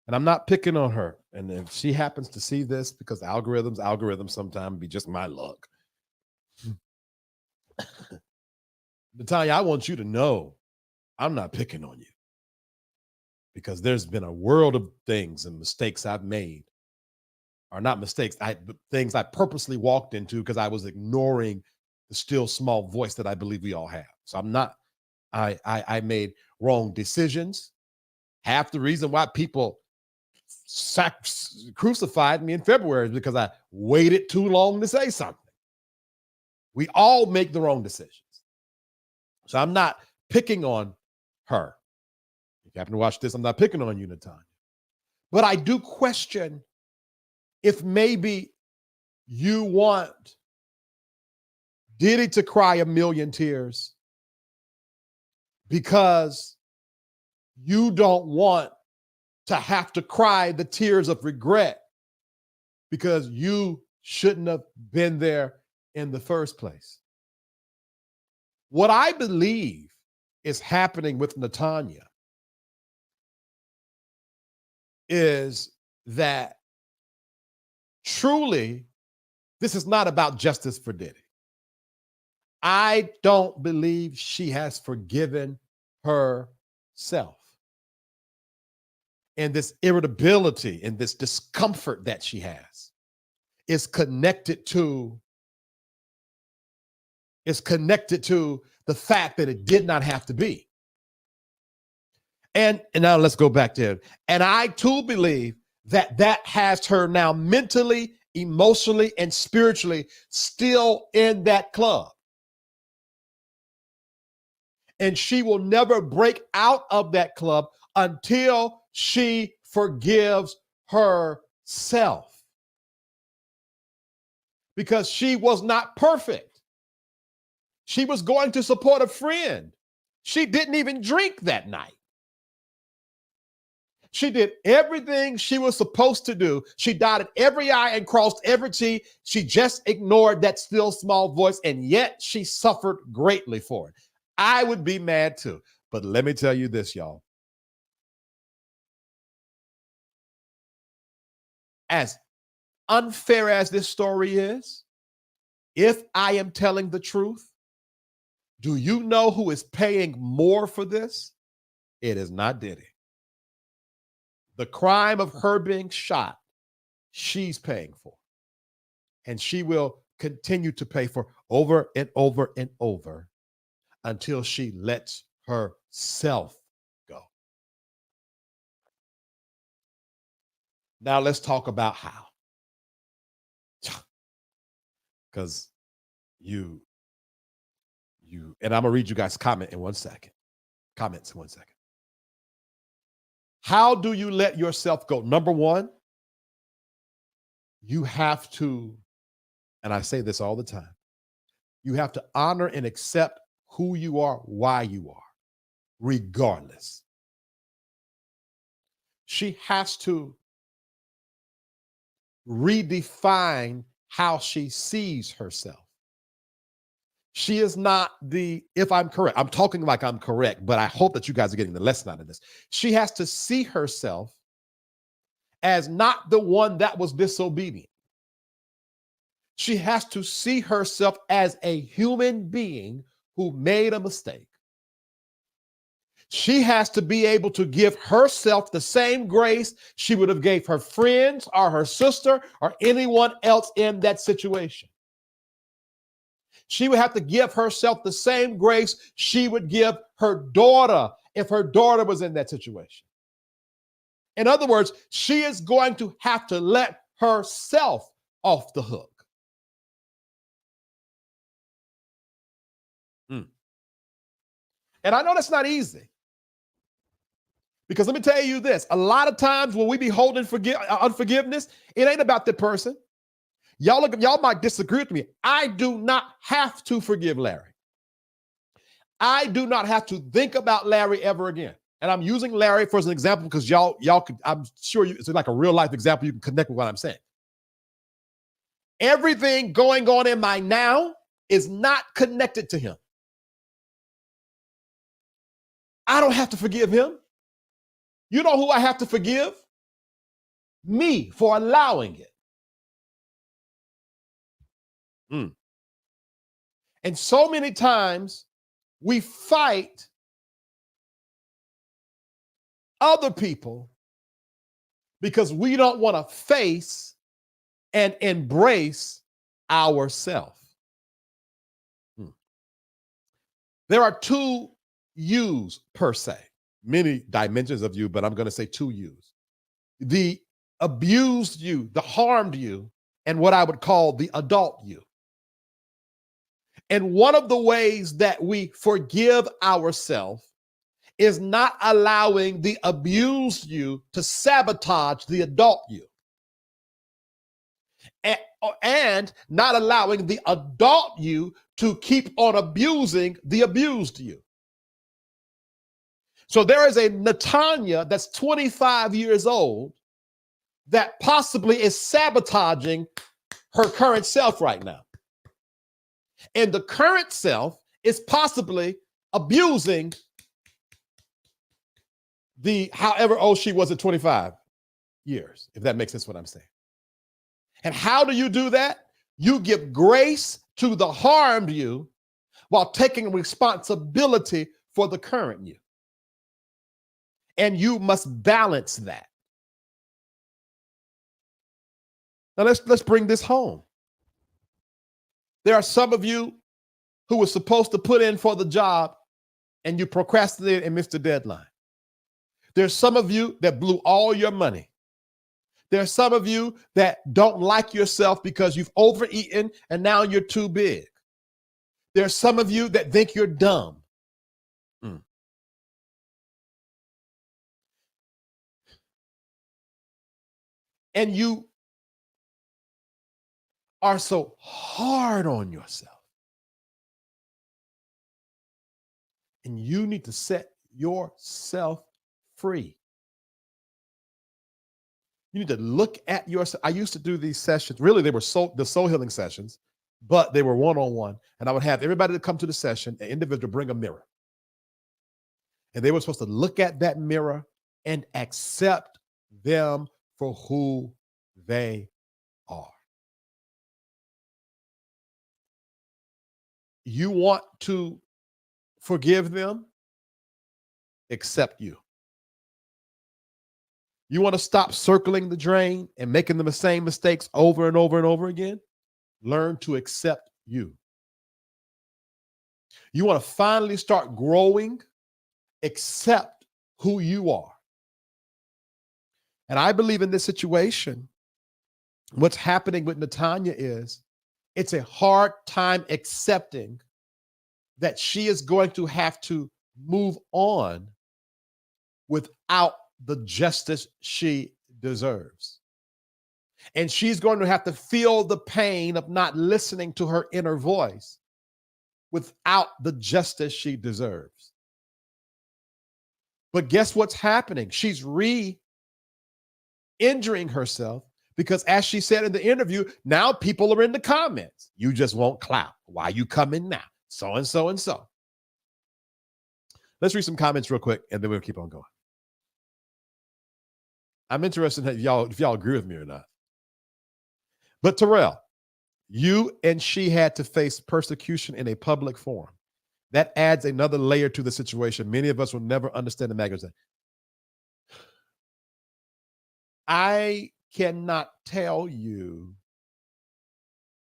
And I'm not picking on her. And if she happens to see this, because algorithms sometimes be just my luck. Natania, I want you to know I'm not picking on you, because there's been a world of things and mistakes I've made, or not mistakes, things I purposely walked into because I was ignoring the still small voice that I believe we all have. So I made wrong decisions. Half the reason why people crucified me in February is because I waited too long to say something. We all make the wrong decisions. So I'm not picking on her. If you happen to watch this, I'm not picking on you, Natania. But I do question if maybe you want Diddy to cry a million tears because you don't want to have to cry the tears of regret because you shouldn't have been there in the first place. What I believe is happening with Natania is that truly this is not about justice for Diddy. I don't believe she has forgiven herself. And this irritability and this discomfort that she has is connected to the fact that it did not have to be. And now let's go back to it. And I too believe that that has her now mentally, emotionally, and spiritually still in that club. And she will never break out of that club until she forgives herself. Because she was not perfect. She was going to support a friend. She didn't even drink that night. She did everything she was supposed to do. She dotted every I and crossed every T. She just ignored that still small voice, and yet she suffered greatly for it. I would be mad too. But let me tell you this, y'all. As unfair as this story is, if I am telling the truth, do you know who is paying more for this? It is not Diddy. The crime of her being shot, she's paying for. And she will continue to pay for over and over and over until she lets herself go. Now let's talk about how. Because and I'm gonna read you guys' comments in 1 second. How do you let yourself go? Number one, you have to, and I say this all the time, you have to honor and accept who you are, why you are, regardless. She has to redefine how she sees herself. She is not if I'm correct, I'm talking like I'm correct, but I hope that you guys are getting the lesson out of this. She has to see herself as not the one that was disobedient. She has to see herself as a human being who made a mistake. She has to be able to give herself the same grace she would have gave her friends or her sister or anyone else in that situation. She would have to give herself the same grace she would give her daughter if her daughter was in that situation. In other words, she is going to have to let herself off the hook. And I know that's not easy. Because let me tell you this, a lot of times when we be holding unforgiveness, it ain't about the person. Y'all might disagree with me. I do not have to forgive Larry. I do not have to think about Larry ever again. And I'm using Larry for as an example because y'all could, I'm sure it's like a real life example. You can connect with what I'm saying. Everything going on in my now is not connected to him. I don't have to forgive him. You know who I have to forgive? Me for allowing it. And so many times we fight other people because we don't want to face and embrace ourselves. There are two yous per se, many dimensions of you, but I'm going to say two yous. The abused you, the harmed you, and what I would call the adult you. And one of the ways that we forgive ourselves is not allowing the abused you to sabotage the adult you. And not allowing the adult you to keep on abusing the abused you. So there is a Natania that's 25 years old that possibly is sabotaging her current self right now. And the current self is possibly abusing the however old she was at 25 years, if that makes sense what I'm saying. And how do you do that? You give grace to the harmed you while taking responsibility for the current you. And you must balance that. Now let's bring this home. There are some of you who were supposed to put in for the job and you procrastinated and missed the deadline. There's some of you that blew all your money. There's some of you that don't like yourself because you've overeaten and now you're too big. There's some of you that think you're dumb. And you are so hard on yourself. And you need to set yourself free. You need to look at yourself. I used to do these sessions. Really, they were the soul healing sessions, but they were one-on-one. And I would have everybody that come to the session, an individual, bring a mirror. And they were supposed to look at that mirror and accept them for who they are. You want to forgive them? Accept you. You want to stop circling the drain and making the same mistakes over and over and over again? Learn to accept you. You want to finally start growing? Accept who you are. And I believe in this situation, what's happening with Natania is it's a hard time accepting that she is going to have to move on without the justice she deserves. And she's going to have to feel the pain of not listening to her inner voice without the justice she deserves. But guess what's happening? She's re-injuring herself because, as she said in the interview, now people are in the comments. You just want clout. Why you coming now? So and so and so. Let's read some comments real quick, and then we'll keep on going. I'm interested in if y'all agree with me or not. But Terrell, you and she had to face persecution in a public forum. That adds another layer to the situation. Many of us will never understand the magnitude. I cannot tell you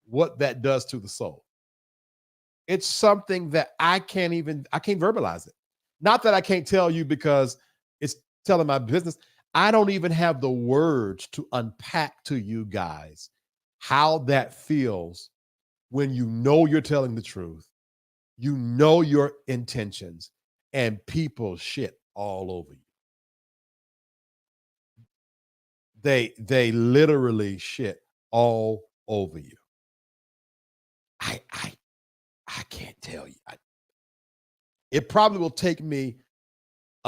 what that does to the soul. It's something that I can't verbalize it. Not that I can't tell you because it's telling my business. I don't even have the words to unpack to you guys how that feels when you know you're telling the truth, you know your intentions, and people shit all over you. They literally shit all over you. I can't tell you. It probably will take me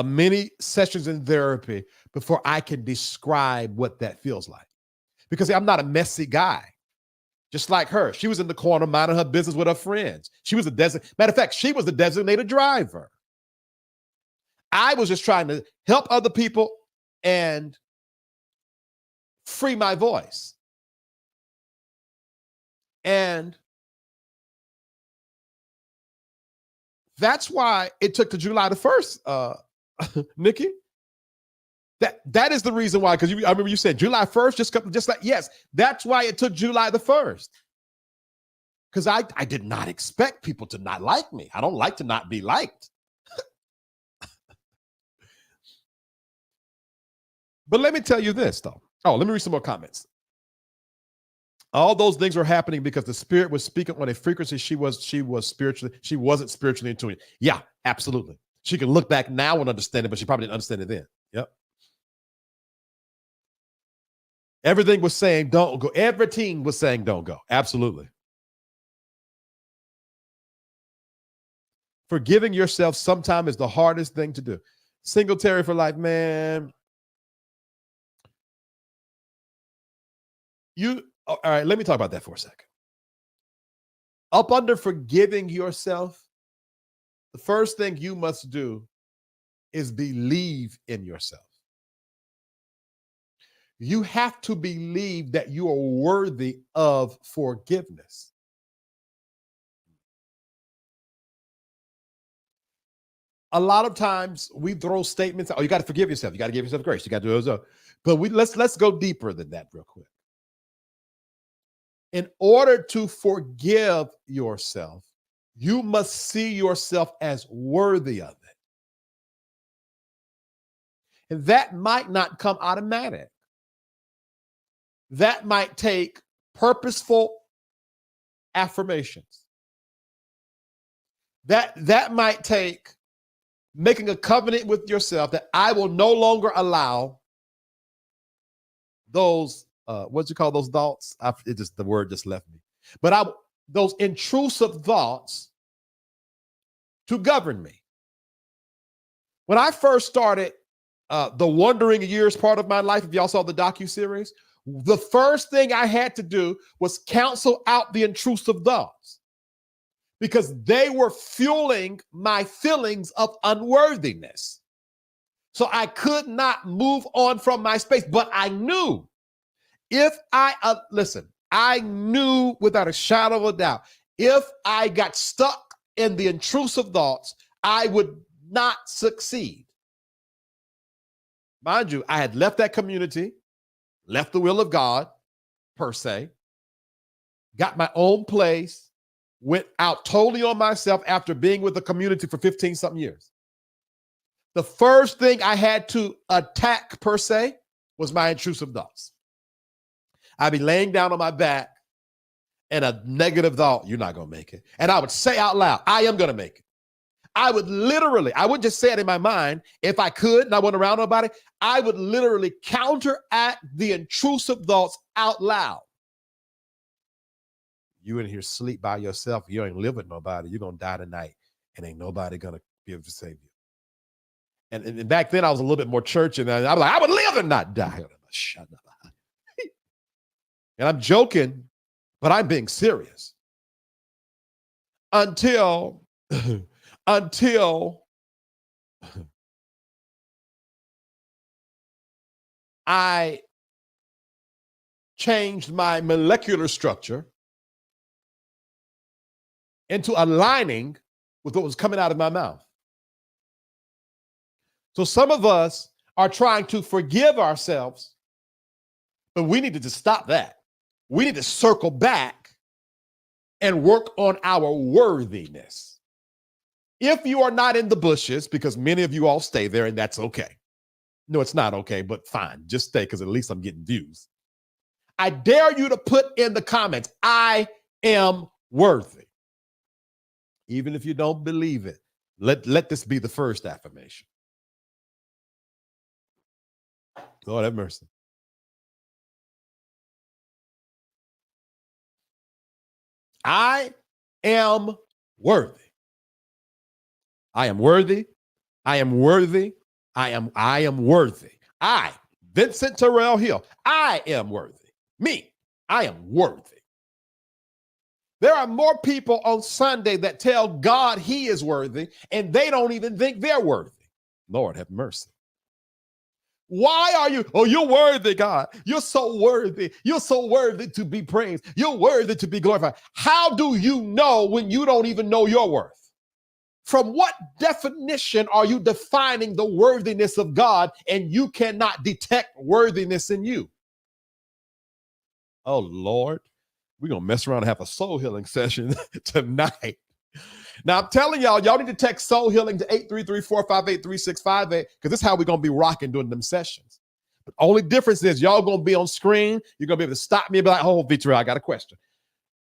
many sessions in therapy before I can describe what that feels like. Because I'm not a messy guy. Just like her. She was in the corner minding her business with her friends. She was matter of fact, she was the designated driver. I was just trying to help other people and free my voice. And that's why it took to July the 1st, Nikki. That is the reason why, because I remember you said July 1st, just like, yes, that's why it took July the 1st. Because I did not expect people to not like me. I don't like to not be liked. But let me tell you this, though. Oh, let me read some more comments. All those things were happening because the spirit was speaking on a frequency she wasn't spiritually in tune. Yeah, absolutely. She can look back now and understand it, but she probably didn't understand it then. Yep. Everything was saying don't go. Every team was saying don't go. Absolutely. Forgiving yourself sometimes is the hardest thing to do. Singletary for life, man. All right, let me talk about that for a second. Up under forgiving yourself, the first thing you must do is believe in yourself. You have to believe that you are worthy of forgiveness. A lot of times we throw statements, oh, you got to forgive yourself. You got to give yourself grace. You got to do those. But let's go deeper than that real quick. In order to forgive yourself, you must see yourself as worthy of it. And that might not come automatic. That might take purposeful affirmations. That might take making a covenant with yourself that I will no longer allow those, what you call those thoughts? The word just left me. But those intrusive thoughts to govern me. When I first started the Wandering Years part of my life, if y'all saw the docuseries, the first thing I had to do was cancel out the intrusive thoughts because they were fueling my feelings of unworthiness. So I could not move on from my space, but I knew if I knew without a shadow of a doubt, if I got stuck in the intrusive thoughts, I would not succeed. Mind you, I had left that community, left the will of God, per se, got my own place, went out totally on myself after being with the community for 15-something years. The first thing I had to attack, per se, was my intrusive thoughts. I'd be laying down on my back and a negative thought, you're not going to make it. And I would say out loud, I am going to make it. I wouldn't just say it in my mind. If I could and I wasn't around nobody, I would literally counteract the intrusive thoughts out loud. You in here sleep by yourself. You ain't live with nobody. You're going to die tonight and ain't nobody going to be able to save you. And back then I was a little bit more churchy and I was like, I would live and not die. Shut up. And I'm joking, but I'm being serious. Until I changed my molecular structure into aligning with what was coming out of my mouth. So some of us are trying to forgive ourselves, but we need to just stop that. We need to circle back and work on our worthiness. If you are not in the bushes, because many of you all stay there and that's okay. No, it's not okay, but fine. Just stay because at least I'm getting views. I dare you to put in the comments, I am worthy. Even if you don't believe it, let this be the first affirmation. Lord have mercy. I am worthy. I am worthy. I am worthy. I am worthy. I, Vincent Terrell Hill, I am worthy. Me, I am worthy. There are more people on Sunday that tell God he is worthy, and they don't even think they're worthy. Lord have mercy. Why are you? Oh, you're worthy, God. You're so worthy. You're so worthy to be praised. You're worthy to be glorified. How do you know when you don't even know your worth? From what definition are you defining the worthiness of God and you cannot detect worthiness in you? Oh, Lord, we're going to mess around and have a soul healing session tonight. Now, I'm telling y'all need to text soul healing to 833-458-3658 because this is how we're going to be rocking during them sessions. But only difference is y'all going to be on screen. You're going to be able to stop me and be like, oh, Victoria, I got a question.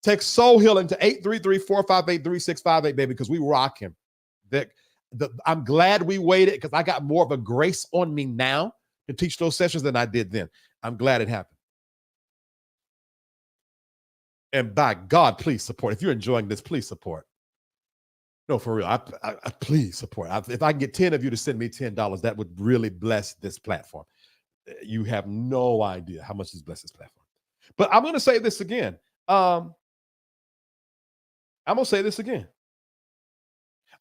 Text soul healing to 833-458-3658, baby, because we rock him. I'm glad we waited because I got more of a grace on me now to teach those sessions than I did then. I'm glad it happened. And by God, please support. If you're enjoying this, please support. No, for real. I please support. If I can get 10 of you to send me $10, that would really bless this platform. You have no idea how much this blesses this platform. But I'm going to say this again. I'm going to say this again.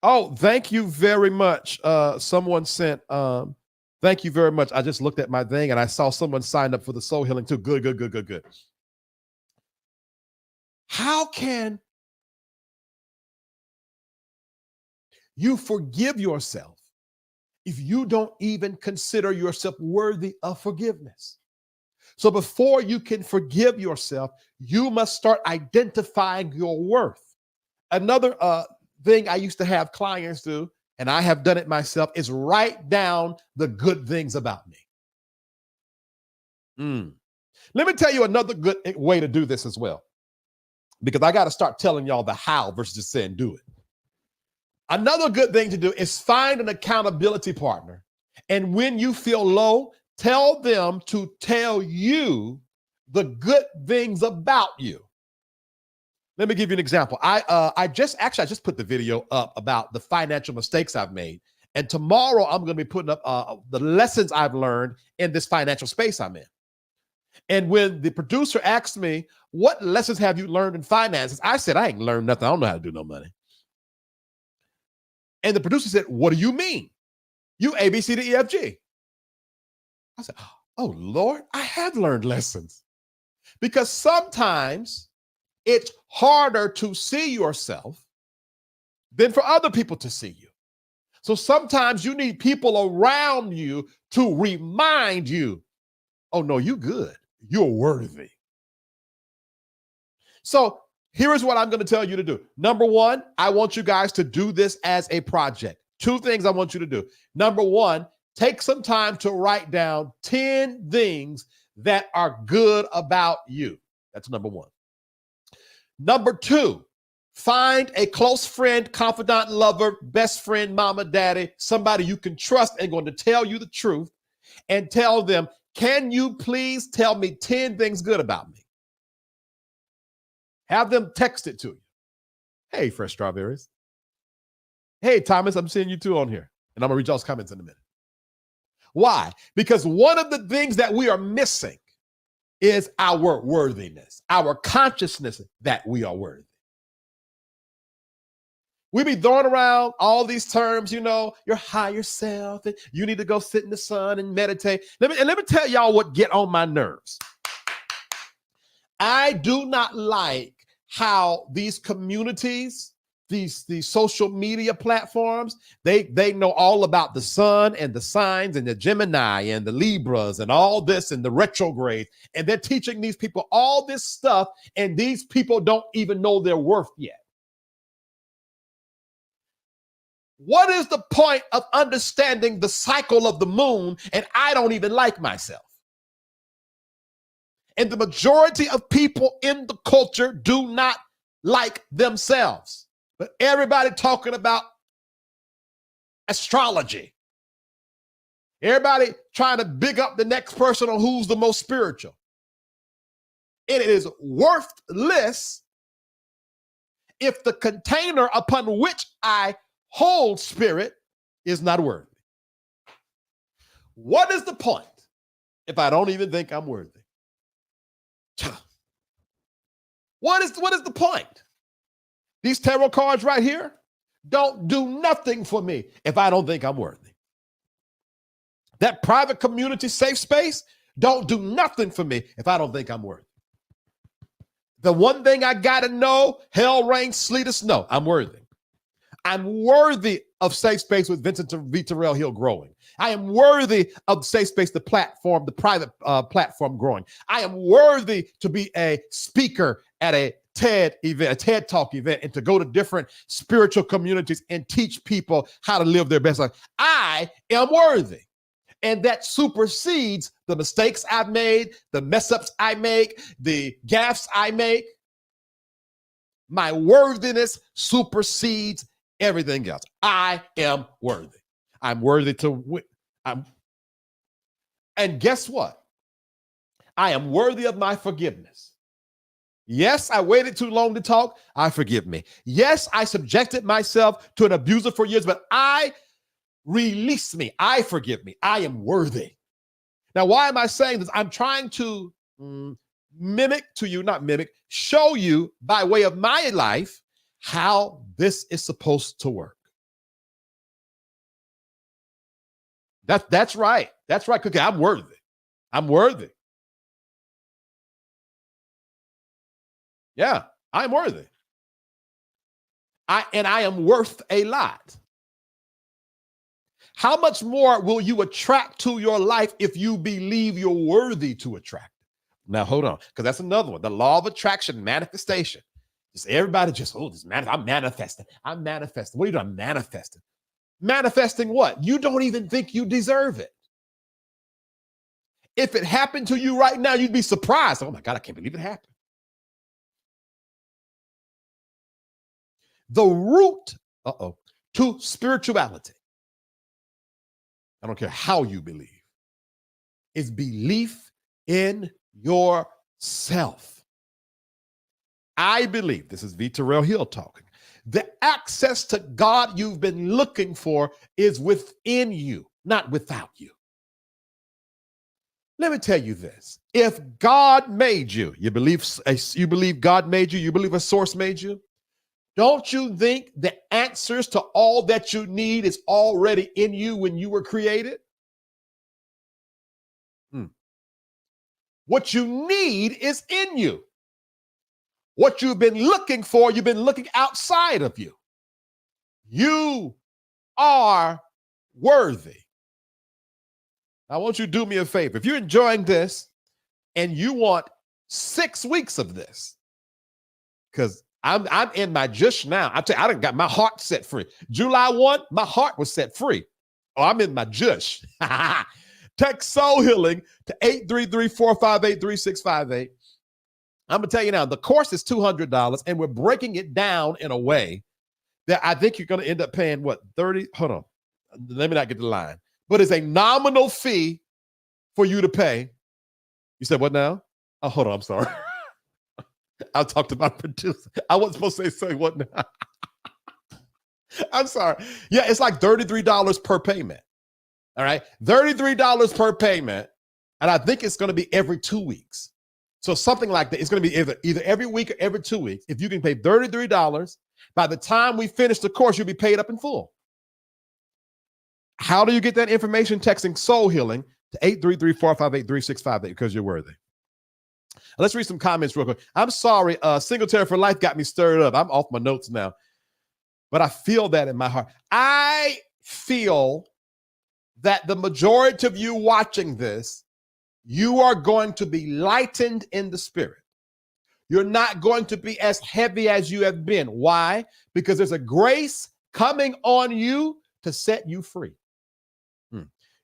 Oh, thank you very much. Someone sent, thank you very much. I just looked at my thing and I saw someone signed up for the soul healing too. Good. How can you forgive yourself if you don't even consider yourself worthy of forgiveness? So before you can forgive yourself, you must start identifying your worth. Another thing I used to have clients do, and I have done it myself, is write down the good things about me. Let me tell you another good way to do this as well, because I got to start telling y'all the how versus just saying do it. Another good thing to do is find an accountability partner. And when you feel low, tell them to tell you the good things about you. Let me give you an example. I just put the video up about the financial mistakes I've made. And tomorrow I'm going to be putting up the lessons I've learned in this financial space I'm in. And when the producer asked me, what lessons have you learned in finances? I said, I ain't learned nothing. I don't know how to do no money. And the producer said, what do you mean? You A, B, C, D, E, F, G. I said, oh, Lord, I have learned lessons. Because sometimes it's harder to see yourself than for other people to see you. So sometimes you need people around you to remind you, oh, no, you good. You're worthy. So here is what I'm going to tell you to do. Number one, I want you guys to do this as a project. Two things I want you to do. Number one, take some time to write down 10 things that are good about you. That's number one. Number two, find a close friend, confidant, lover, best friend, mama, daddy, somebody you can trust and going to tell you the truth, and tell them, can you please tell me 10 things good about me? Have them text it to you. Hey, Fresh Strawberries. Hey, Thomas, I'm seeing you too on here. And I'm going to read y'all's comments in a minute. Why? Because one of the things that we are missing is our worthiness, our consciousness that we are worthy. We be throwing around all these terms, you know, your higher self, and you need to go sit in the sun and meditate. Let me tell y'all what get on my nerves. I do not like how these communities, these social media platforms, they know all about the sun and the signs and the Gemini and the Libras and all this and the retrograde. And they're teaching these people all this stuff, and these people don't even know their worth yet. What is the point of understanding the cycle of the moon and I don't even like myself? And the majority of people in the culture do not like themselves. But everybody talking about astrology. Everybody trying to big up the next person on who's the most spiritual. And it is worthless if the container upon which I hold spirit is not worthy. What is the point if I don't even think I'm worthy? What is the point? These tarot cards right here don't do nothing for me if I don't think I'm worthy. That private community safe space don't do nothing for me if I don't think I'm worthy. The one thing I got to know, hell, rain, sleet, or snow, I'm worthy. I'm worthy of safe space with Vincent V. Terrell Hill growing. I am worthy of safe space, the platform, the private platform growing. I am worthy to be a speaker at a TED event, a TED Talk event, and to go to different spiritual communities and teach people how to live their best life. I am worthy. And that supersedes the mistakes I've made, the mess ups I make, the gaffes I make. My worthiness supersedes everything else. I am worthy. I'm worthy to win. And guess what? I am worthy of my forgiveness. Yes, I waited too long to talk. I forgive me. Yes, I subjected myself to an abuser for years, but I release me. I forgive me. I am worthy. Now, why am I saying this? I'm trying to show you by way of my life how this is supposed to work. That's right. That's right, Cookie. I'm worthy. I'm worthy. Yeah, I'm worthy. I am worth a lot. How much more will you attract to your life if you believe you're worthy to attract? Now, hold on, because that's another one. The law of attraction, manifestation. Just everybody I'm manifesting. I'm manifesting. What are you doing? I'm manifesting. Manifesting what? You don't even think you deserve it. If it happened to you right now, you'd be surprised. Oh my God, I can't believe it happened. The root, to spirituality, I don't care how you believe, is belief in yourself. I believe, this is V. Terrell Hill talking, the access to God you've been looking for is within you, not without you. Let me tell you this. If God made you, you believe God made you, you believe a source made you, don't you think the answers to all that you need is already in you when you were created? What you need is in you. What you've been looking for, you've been looking outside of you. You are worthy. I want you to do me a favor. If you're enjoying this and you want 6 weeks of this, because I'm in my jush now. I done got my heart set free. July 1, my heart was set free. Oh, I'm in my jush. Text Soul Healing to 833-458-3658. I'm going to tell you now, the course is $200, and we're breaking it down in a way that I think you're going to end up paying, what, 30? Hold on. Let me not get the line. But it's a nominal fee for you to pay. You said what now? Oh, hold on. I'm sorry. I talked about producer. I wasn't supposed to say what now. I'm sorry. Yeah, it's like $33 per payment. All right. $33 per payment. And I think it's going to be every 2 weeks. So something like that. It's going to be either every week or every 2 weeks. If you can pay $33, by the time we finish the course, you'll be paid up in full. How do you get that information? Texting Soul Healing to 833-458-3658 because you're worthy. Let's read some comments real quick. I'm sorry. Singletary for Life got me stirred up. I'm off my notes now. But I feel that in my heart. I feel that the majority of you watching this, you are going to be lightened in the spirit. You're not going to be as heavy as you have been. Why? Because there's a grace coming on you to set you free.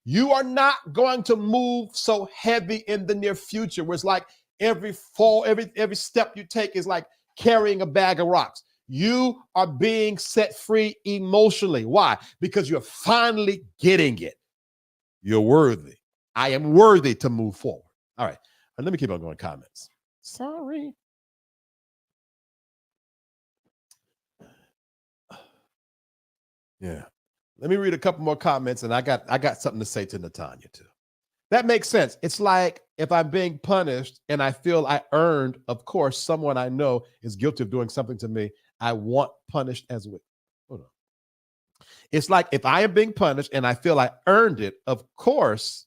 You are not going to move so heavy in the near future where it's like every fall, every step you take is like carrying a bag of rocks. You are being set free emotionally. Why? Because you're finally getting it. You're worthy. I am worthy to move forward. All right. And let me keep on going. Comments. Sorry. Yeah. Let me read a couple more comments, and I got something to say to Natania too. That makes sense. It's like if I'm being punished and I feel I earned, of course, someone I know is guilty of doing something to me, I want punished as well. Hold on. It's like if I am being punished and I feel I earned it, of course,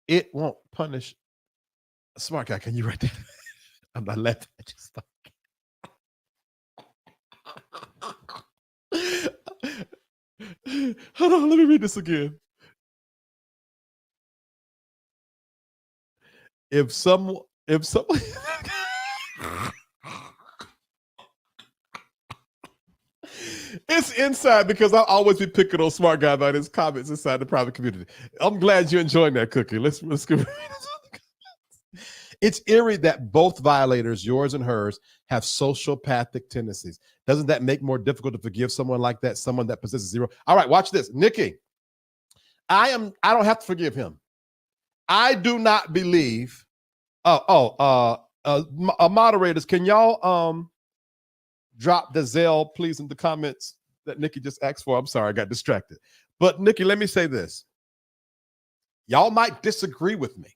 it won't punish. Smart guy, can you write that? I'm not laughing at you. Hold on, let me read this again. If someone it's inside because I'll always be picking on smart guy about his comments inside the private community. I'm glad you're enjoying that, Cookie. Let's go. It's eerie that both violators, yours and hers, have sociopathic tendencies. Doesn't that make more difficult to forgive someone like that, someone that possesses zero? All right, watch this. Nikki, I don't have to forgive him. I do not believe. Moderators, can y'all drop the Zelle, please, in the comments that Nikki just asked for? I'm sorry, I got distracted. But Nikki, let me say this. Y'all might disagree with me.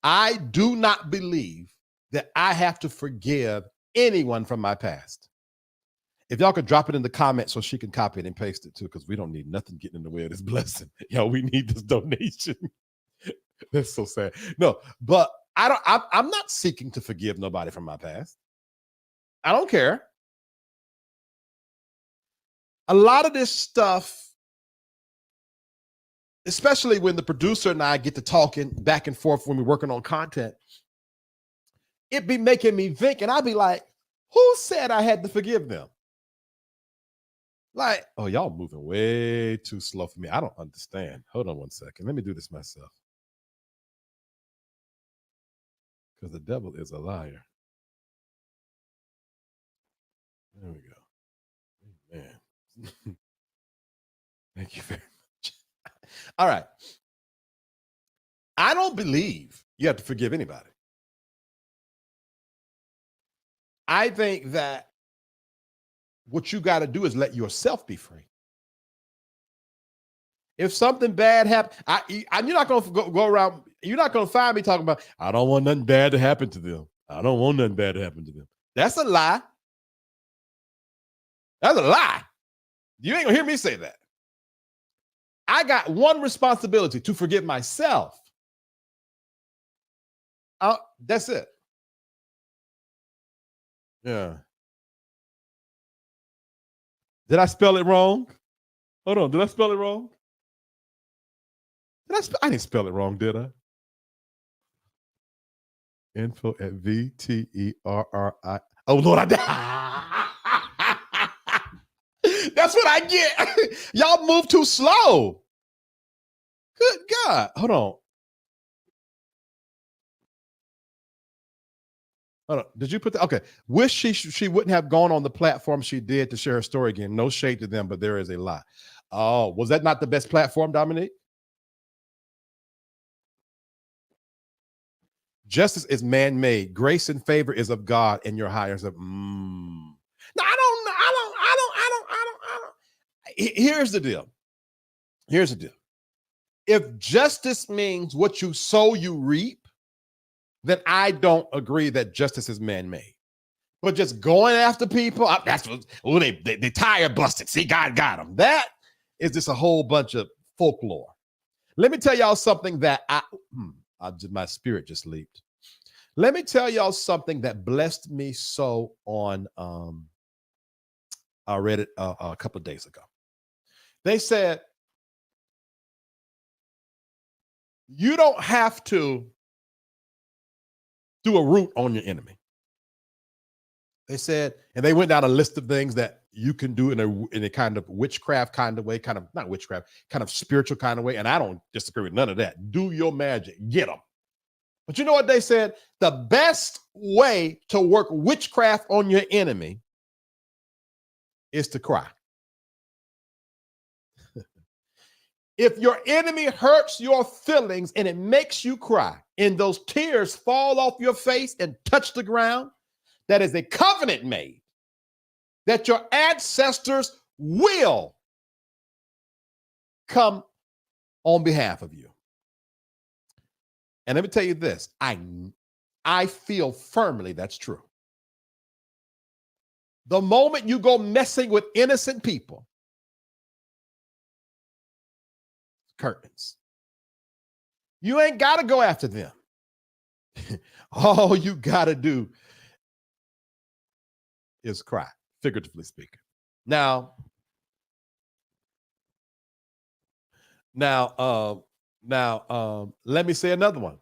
I do not believe that I have to forgive anyone from my past. If y'all could drop it in the comments so she can copy it and paste it too, because we don't need nothing getting in the way of this blessing. Yo, we need this donation. That's so sad. No, but I'm not seeking to forgive nobody from my past. I don't care. A lot of this stuff, especially when the producer and I get to talking back and forth when we're working on content, it be making me think, and I'd be like, who said I had to forgive them? Like, oh, y'all moving way too slow for me. I don't understand. Hold on one second. Let me do this myself. Because the devil is a liar. There we go. Amen. Thank you very much. All right. I don't believe you have to forgive anybody. I think that what you got to do is let yourself be free. If something bad happens, you're not going to go around, you're not going to find me talking about, I don't want nothing bad to happen to them. I don't want nothing bad to happen to them. That's a lie. That's a lie. You ain't going to hear me say that. I got one responsibility, to forgive myself. That's it. Yeah. Did I spell it wrong? Hold on. Did I spell it wrong? I didn't spell it wrong, did I? Info at VTERRI. Oh, Lord, I did. That's what I get. Y'all move too slow. Good God. Hold on. Did you put that? Okay. Wish she wouldn't have gone on the platform she did to share her story again. No shade to them, but there is a lie. Oh, was that not the best platform, Dominique? Justice is man-made. Grace and favor is of God and your higher self. No, I don't. Here's the deal. If justice means what you sow, you reap, then I don't agree that justice is man-made. But just going after people, that's what, they tire busted. See, God got them. That is just a whole bunch of folklore. Let me tell y'all something that my spirit just leaped. Let me tell y'all something that blessed me so on, I read it a couple of days ago. They said, you don't have to do a root on your enemy. They said, and they went down a list of things that you can do in a kind of witchcraft kind of way, kind of not witchcraft, kind of spiritual kind of way. And I don't disagree with none of that. Do your magic, get them. But you know what they said? The best way to work witchcraft on your enemy is to cry. If your enemy hurts your feelings and it makes you cry, and those tears fall off your face and touch the ground, that is a covenant made that your ancestors will come on behalf of you. And let me tell you this, I feel firmly that's true. The moment you go messing with innocent people, curtains. You ain't got to go after them. All you got to do is cry, figuratively speaking. Now, let me say another one.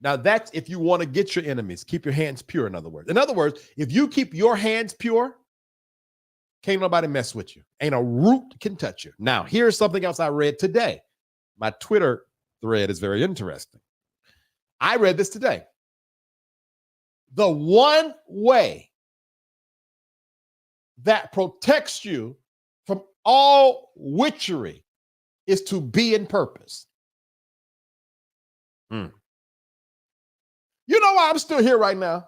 Now, that's if you want to get your enemies, keep your hands pure, in other words. In other words, if you keep your hands pure, can't nobody mess with you. Ain't a root can touch you. Now, here's something else I read today. My Twitter thread is very interesting. I read this today. The one way that protects you from all witchery is to be in purpose. You know why I'm still here right now?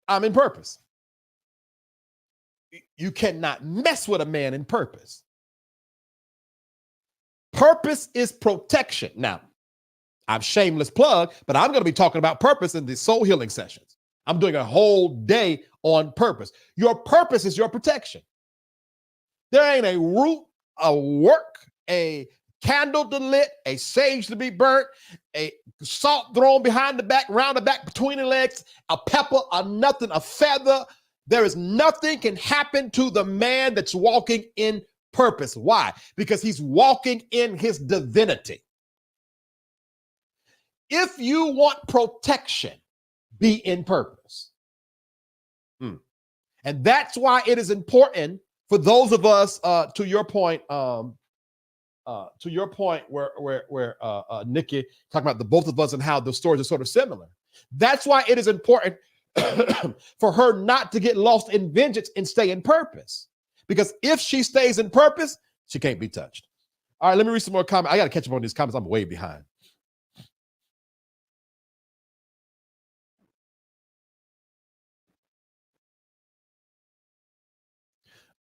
I'm in purpose. You cannot mess with a man in purpose. Purpose is protection. Now, I'm shameless plug, but I'm going to be talking about purpose in the soul healing sessions. I'm doing a whole day on purpose. Your purpose is your protection. There ain't a root, a work, a candle to lit, a sage to be burnt, a salt thrown behind the back, round the back, between the legs, a pepper, a nothing, a feather. There is nothing can happen to the man that's walking in purpose. Why? Because he's walking in his divinity. If you want protection, be in purpose. And that's why it is important for those of us, to your point, where Nikki talking about the both of us and how the stories are sort of similar. That's why it is important for her not to get lost in vengeance and stay in purpose. Because if she stays in purpose, she can't be touched. All right, let me read some more comments. I got to catch up on these comments. I'm way behind.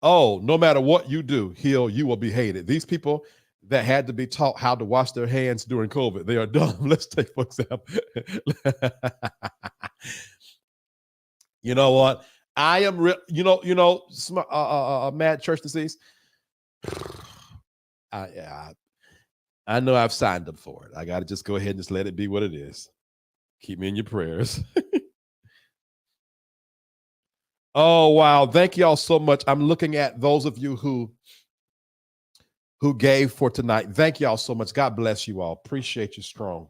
Oh, no matter what you do, you will be hated. These people that had to be taught how to wash their hands during COVID, they are dumb. Let's take, for example. You know what? I am real, mad church disease. I know I've signed up for it. I got to just go ahead and just let it be what it is. Keep me in your prayers. Oh, wow. Thank you all so much. I'm looking at those of you who gave for tonight. Thank you all so much. God bless you all. Appreciate you strong.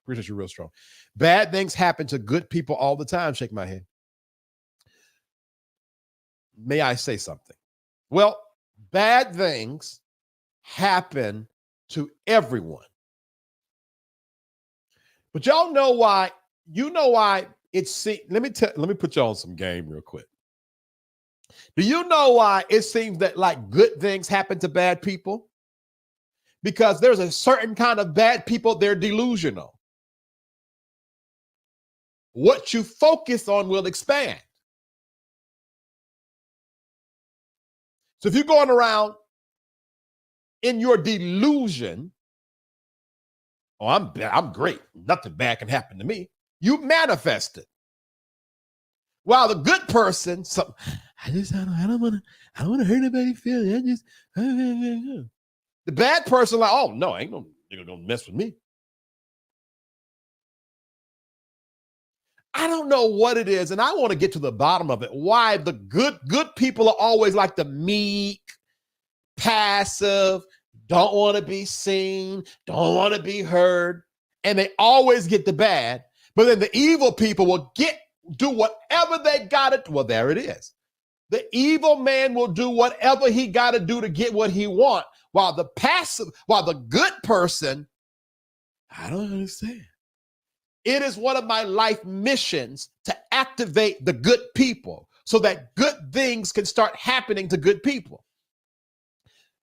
Appreciate you real strong. Bad things happen to good people all the time. Shake my head. May I say something? Well, bad things happen to everyone. But y'all know why? You know why let me put y'all on some game real quick. Do you know why it seems that like good things happen to bad people? Because there's a certain kind of bad people, they're delusional. What you focus on will expand. So if you're going around in your delusion, oh, I'm great. Nothing bad can happen to me. You manifest it. While the good person, I don't want to hurt anybody's feelings. The bad person, like, oh no, ain't no nigga gonna mess with me. I don't know what it is, and I want to get to the bottom of it. Why the good people are always like the meek, passive, don't want to be seen, don't want to be heard, and they always get the bad. But then the evil people will do whatever they got to. Well, there it is. The evil man will do whatever he got to do to get what he wants, while the good person, I don't understand. It is one of my life missions to activate the good people so that good things can start happening to good people.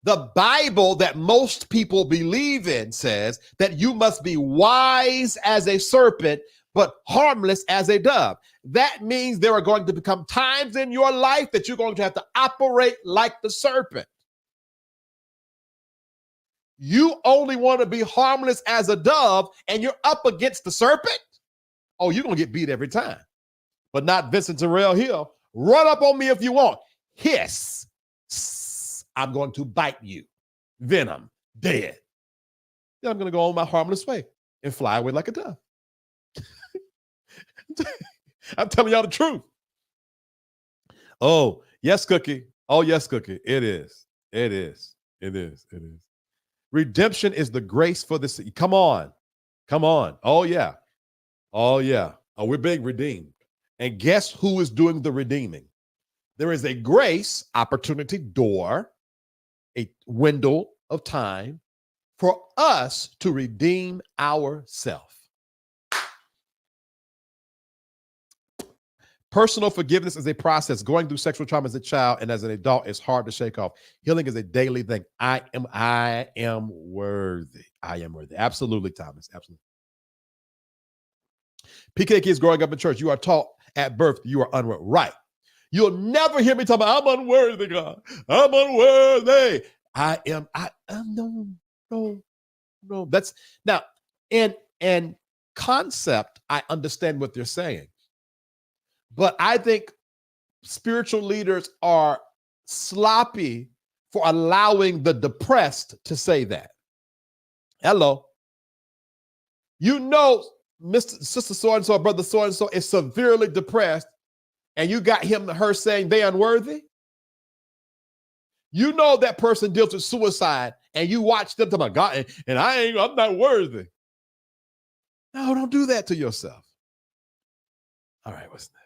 The Bible that most people believe in says that you must be wise as a serpent, but harmless as a dove. That means there are going to become times in your life that you're going to have to operate like the serpent. You only want to be harmless as a dove and you're up against the serpent. Oh, you're going to get beat every time. But not Vincent Terrell Hill. Run up on me if you want. Hiss. I'm going to bite you. Venom. Dead. Then I'm going to go on my harmless way and fly away like a dove. I'm telling y'all the truth. Oh, yes, Cookie. Oh, yes, Cookie. It is. It is. It is. It is. Redemption is the grace for this. Come on. Come on. Oh, yeah. Oh, yeah. Oh, we're being redeemed. And guess who is doing the redeeming? There is a grace, opportunity, door, a window of time for us to redeem ourselves. Personal forgiveness is a process. Going through sexual trauma as a child and as an adult is hard to shake off. Healing is a daily thing. I am worthy. I am worthy. Absolutely, Thomas. Absolutely. PK kids growing up in church, you are taught at birth you are unworthy. Right. You'll never hear me talk about I'm unworthy, God. I'm unworthy. No. That's now in concept, I understand what they're saying. But I think spiritual leaders are sloppy for allowing the depressed to say that. Hello. You know, sister so-and-so, brother so-and-so is severely depressed, and you got her saying they unworthy. You know that person deals with suicide, and you watch them talk about God, and I'm not worthy. No, don't do that to yourself. All right, what's next?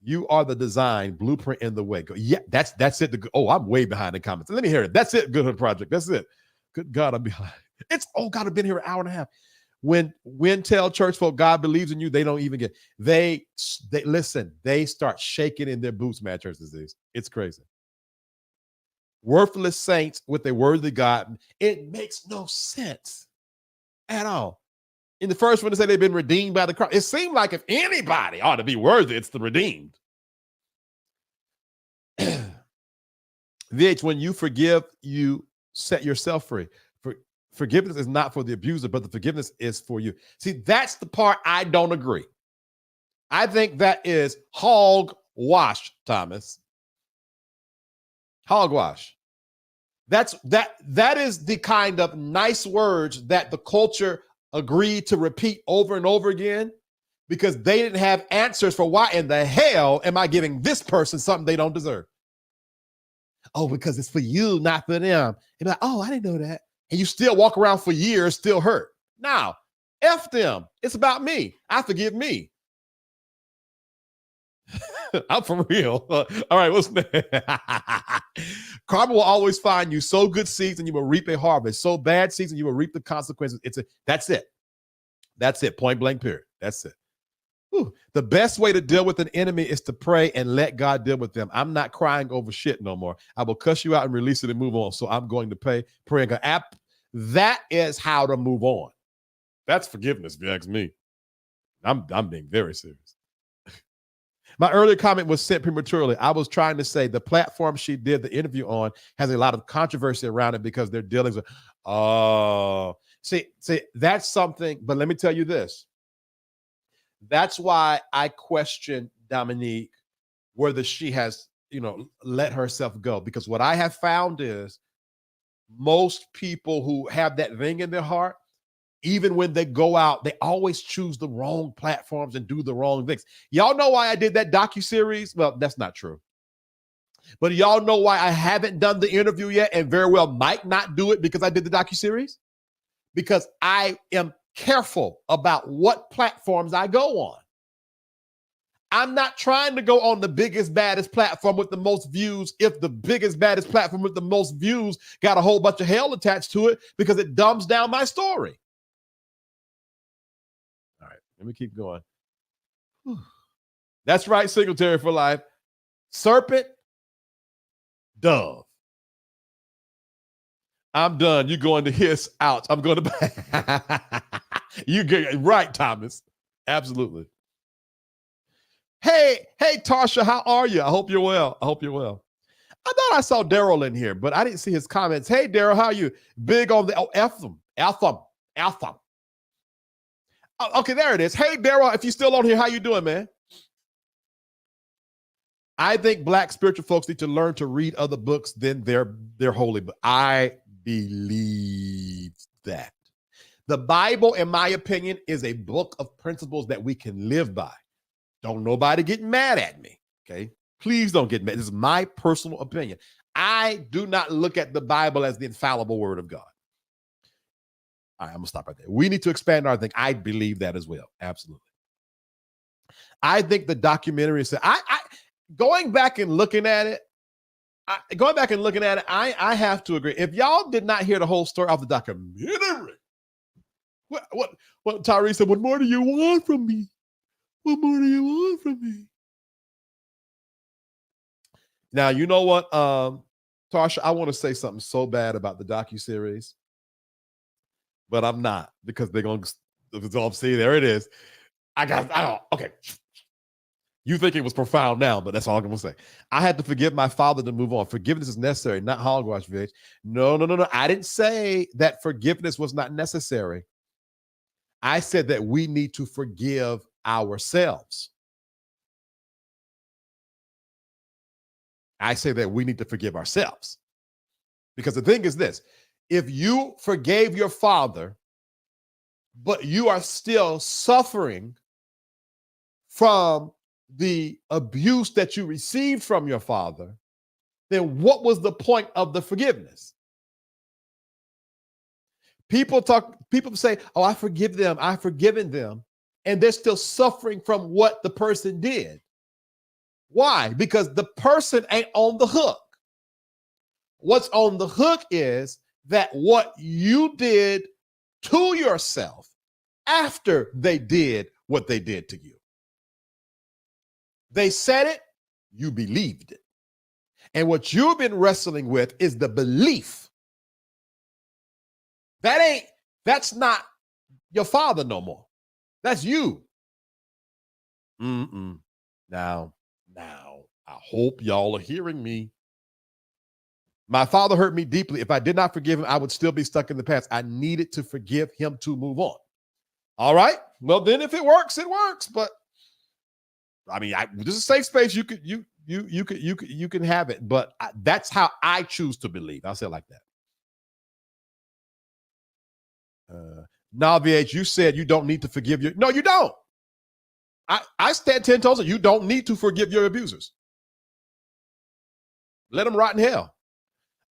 You are the design, blueprint in the way. Yeah, that's it. I'm way behind in comments. Let me hear it. That's it, Good Hood Project. That's it. Good God, I'm behind. God, I've been here an hour and a half. When tell church folk God believes in you, they don't even get, they listen, they start shaking in their boots, man, church disease. It's crazy. Worthless saints with a worthy God. It makes no sense at all. In the first one to say they've been redeemed by the cross, it seemed like if anybody ought to be worthy, it's the redeemed. VH, when you forgive, you set yourself free. Forgiveness is not for the abuser, but the forgiveness is for you. See, that's the part I don't agree. I think that is hogwash, Thomas. Hogwash. That is the kind of nice words that the culture agreed to repeat over and over again because they didn't have answers for why in the hell am I giving this person something they don't deserve? Oh, because it's for you, not for them. And like, oh, I didn't know that. And you still walk around for years, still hurt. Now, F them. It's about me. I forgive me. I'm for real. All right, what's next? Karma will always find you. Sow good seeds and you will reap a harvest. Sow bad seeds and you will reap the consequences. That's it. That's it. Point blank, period. That's it. Whew. The best way to deal with an enemy is to pray and let God deal with them. I'm not crying over shit no more. I will cuss you out and release it and move on. So I'm going to pray and go. That is how to move on. That's forgiveness, if you ask me. I'm being very serious. My earlier comment was sent prematurely. I was trying to say the platform she did the interview on has a lot of controversy around it because they're dealing with, see, that's something, but let me tell you this. That's why I question Dominique whether she has, let herself go. Because what I have found is most people who have that thing in their heart, even when they go out, they always choose the wrong platforms and do the wrong things. Y'all know why I did that docuseries? Well, that's not true. But y'all know why I haven't done the interview yet and very well might not do it because I did the docuseries? Because I am careful about what platforms I go on. I'm not trying to go on the biggest, baddest platform with the most views if the biggest, baddest platform with the most views got a whole bunch of hell attached to it because it dumbs down my story. All right, let me keep going. Whew. That's right, Singletary for life. Serpent, dove. I'm done. You're going to hiss out. I'm going to. You get right, Thomas. Absolutely. Hey, Tasha, how are you? I hope you're well. I thought I saw Daryl in here, but I didn't see his comments. Hey, Daryl, how are you? Big on the Altham. Okay, there it is. Hey, Daryl, if you're still on here, how you doing, man? I think Black spiritual folks need to learn to read other books than their holy book. I believe that. The Bible, in my opinion, is a book of principles that we can live by. Don't nobody get mad at me, okay? Please don't get mad. This is my personal opinion. I do not look at the Bible as the infallible word of God. All right, I'm going to stop right there. We need to expand our thing. I believe that as well. Absolutely. I think the documentary is, going back and looking at it, I have to agree. If y'all did not hear the whole story of the documentary, what Tyrese said, what more do you want from me? What more do you want from me? Now, you know what, Tasha, I want to say something so bad about the docuseries, but I'm not, because they're going to see, there it is. Okay. You think it was profound now, but that's all I'm going to say. I had to forgive my father to move on. Forgiveness is necessary, not hogwash, bitch. No. I didn't say that forgiveness was not necessary. I said that we need to forgive ourselves. I say that we need to forgive ourselves. Because the thing is this, if you forgave your father, but you are still suffering from the abuse that you received from your father, then what was the point of the forgiveness? People say, oh, I forgive them, I've forgiven them, and they're still suffering from what the person did. Why? Because the person ain't on the hook. What's on the hook is that what you did to yourself after they did what they did to you. They said it, you believed it. And what you've been wrestling with is the belief. That's not your father no more. That's you. Now, I hope y'all are hearing me. My father hurt me deeply. If I did not forgive him, I would still be stuck in the past. I needed to forgive him to move on. All right. Well, then if it works, it works. But I mean, this is a safe space. You can have it. But that's how I choose to believe. I'll say it like that. Now, VH, you said you don't need to forgive your. No, you don't. I stand 10 toes. You don't need to forgive your abusers. Let them rot in hell.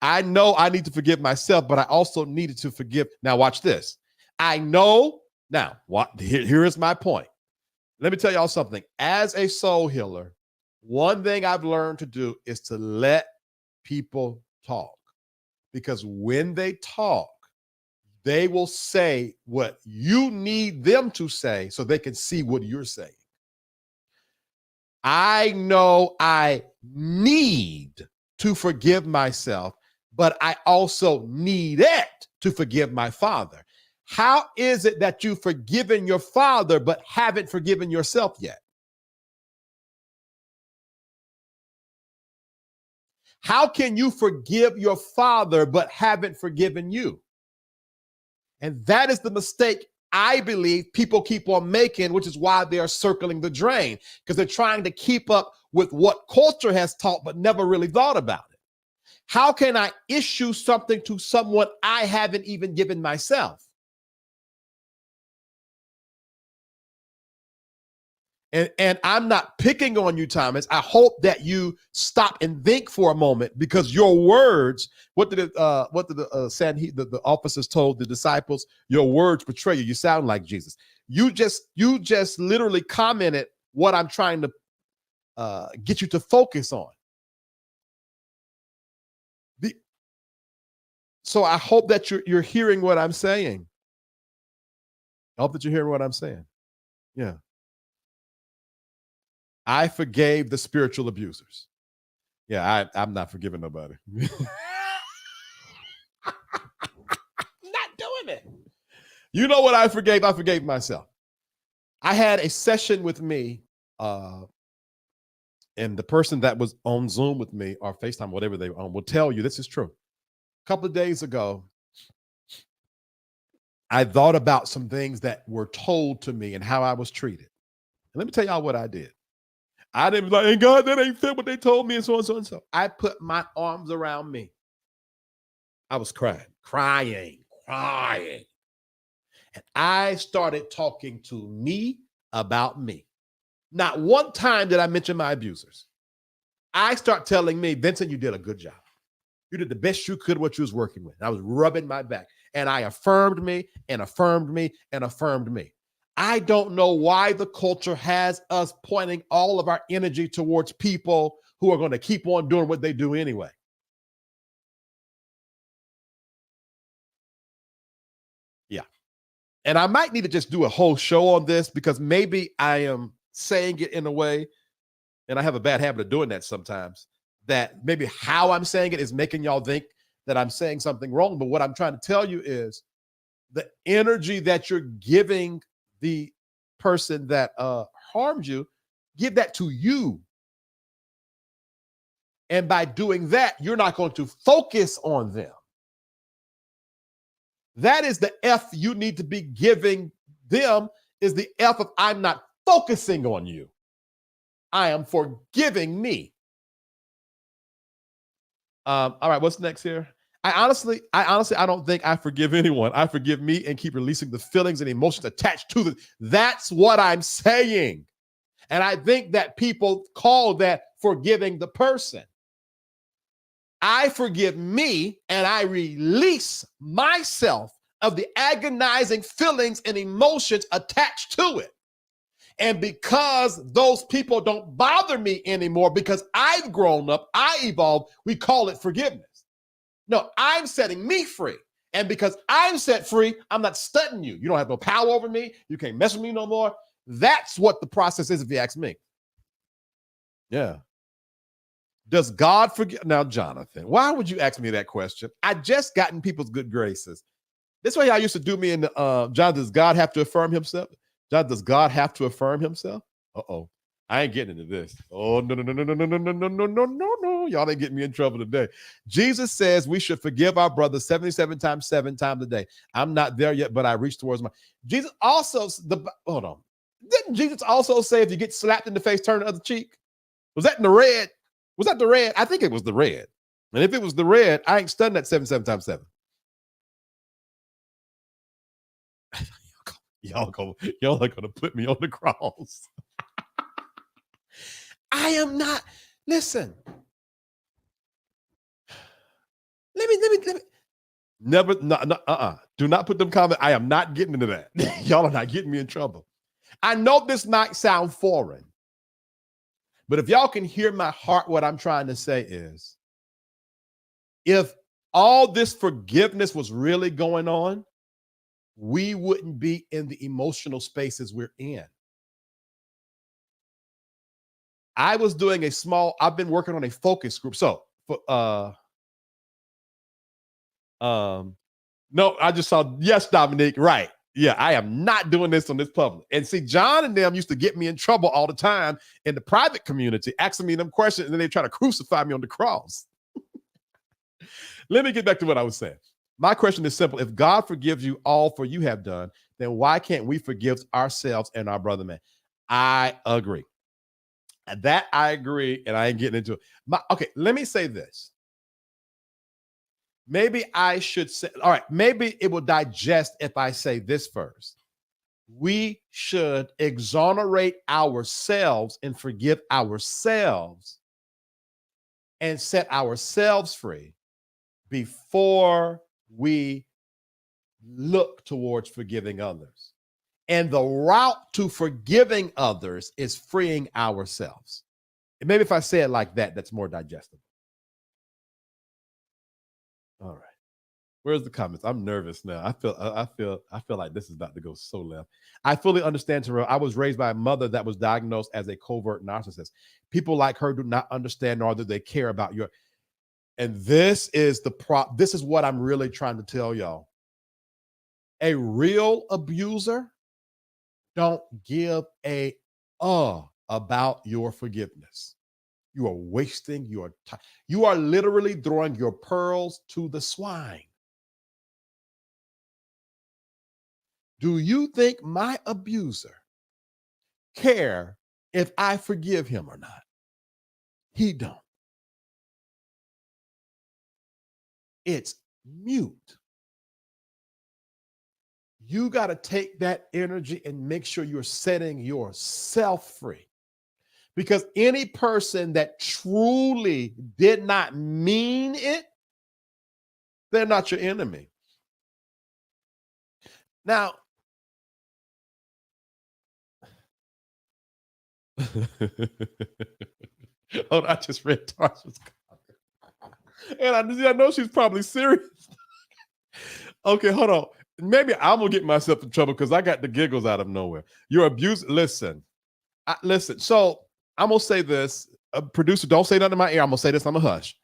I know I need to forgive myself, but I also needed to forgive. Now, watch this. I know. Now, here is my point. Let me tell y'all something. As a soul healer, one thing I've learned to do is to let people talk. Because when they talk, they will say what you need them to say so they can see what you're saying. I know I need to forgive myself, but I also need it to forgive my father. How is it that you've forgiven your father but haven't forgiven yourself yet? How can you forgive your father but haven't forgiven you? And that is the mistake I believe people keep on making, which is why they are circling the drain, because they're trying to keep up with what culture has taught but never really thought about it. How can I issue something to someone I haven't even given myself? And I'm not picking on you, Thomas. I hope that you stop and think for a moment, because your words, what did the officers told the disciples? Your words betray you. You sound like Jesus. You just literally commented what I'm trying to get you to focus on. So I hope that you're hearing what I'm saying. I hope that you're hearing what I'm saying. Yeah. I forgave the spiritual abusers. Yeah, I'm not forgiving nobody. Not doing it. You know what I forgave? I forgave myself. I had a session with me, and the person that was on Zoom with me or FaceTime, whatever they were on, will tell you this is true. A couple of days ago, I thought about some things that were told to me and how I was treated. And let me tell y'all what I did. I didn't be like, hey, God, that ain't fit what they told me, and so on, so and so. I put my arms around me. I was crying. And I started talking to me about me. Not one time did I mention my abusers. I start telling me, Vincent, you did a good job. You did the best you could what you was working with. I was rubbing my back. And I affirmed me and affirmed me and affirmed me. I don't know why the culture has us pointing all of our energy towards people who are going to keep on doing what they do anyway. Yeah. And I might need to just do a whole show on this, because maybe I am saying it in a way, and I have a bad habit of doing that sometimes, that maybe how I'm saying it is making y'all think that I'm saying something wrong. But what I'm trying to tell you is the energy that you're giving the person that harmed you, give that to you. And by doing that, you're not going to focus on them. That is the F you need to be giving them, is the F of I'm not focusing on you. I am forgiving me. All right, what's next here? I honestly, I don't think I forgive anyone. I forgive me and keep releasing the feelings and emotions attached to them. That's what I'm saying. And I think that people call that forgiving the person. I forgive me and I release myself of the agonizing feelings and emotions attached to it. And because those people don't bother me anymore, because I've grown up, I evolved, we call it forgiveness. No, I'm setting me free. And because I'm set free, I'm not stunting you. You don't have no power over me. You can't mess with me no more. That's what the process is, if you ask me. Yeah. Does God forgive? Now, Jonathan, why would you ask me that question? I just got in people's good graces. This way y'all used to do me in the, John, does God have to affirm himself? John, does God have to affirm himself? Uh-oh. I ain't getting into this. Oh, no. Y'all ain't getting me in trouble today. Jesus says we should forgive our brothers 77 times, 7 times a day. I'm not there yet, but I reach towards my. Jesus also, hold on. Didn't Jesus also say if you get slapped in the face, turn the other cheek? Was that in the red? Was that the red? I think it was the red. And if it was the red, I ain't studying that 77 times 7. Y'all are gonna put me on the cross. I am not. Listen. Let me. Never. Do not put them comments. I am not getting into that. Y'all are not getting me in trouble. I know this might sound foreign, but if y'all can hear my heart, what I'm trying to say is, if all this forgiveness was really going on, we wouldn't be in the emotional spaces we're in. I've been working on a focus group. So, no, I just saw, yes, Dominique, right. Yeah, I am not doing this on this public. And see, John and them used to get me in trouble all the time in the private community, asking me them questions, and then they try to crucify me on the cross. Let me get back to what I was saying. My question is simple. If God forgives you all for you have done, then why can't we forgive ourselves and our brother man? I agree. And that I agree, and I ain't getting into it. Okay, let me say this. Maybe I should say, all right, maybe it will digest if I say this first. We should exonerate ourselves and forgive ourselves and set ourselves free before we look towards forgiving others. And the route to forgiving others is freeing ourselves. And maybe if I say it like that, that's more digestible. All right. Where's the comments? I'm nervous now. I feel like this is about to go so left. I fully understand, Terrell. I was raised by a mother that was diagnosed as a covert narcissist. People like her do not understand, nor do they care about your. And this is this is what I'm really trying to tell y'all. A real abuser don't give a about your forgiveness. You are wasting your time. You are literally throwing your pearls to the swine. Do you think my abuser care if I forgive him or not? He don't. It's mute. You got to take that energy and make sure you're setting yourself free. Because any person that truly did not mean it, they're not your enemy. Now, oh, I just read Tarsha's comment. And I know she's probably serious. Okay, hold on. Maybe I'm going to get myself in trouble because I got the giggles out of nowhere. Your abuse, listen, Listen, so I'm going to say this. Producer, don't say nothing in my ear. I'm going to say this. I'm going to hush.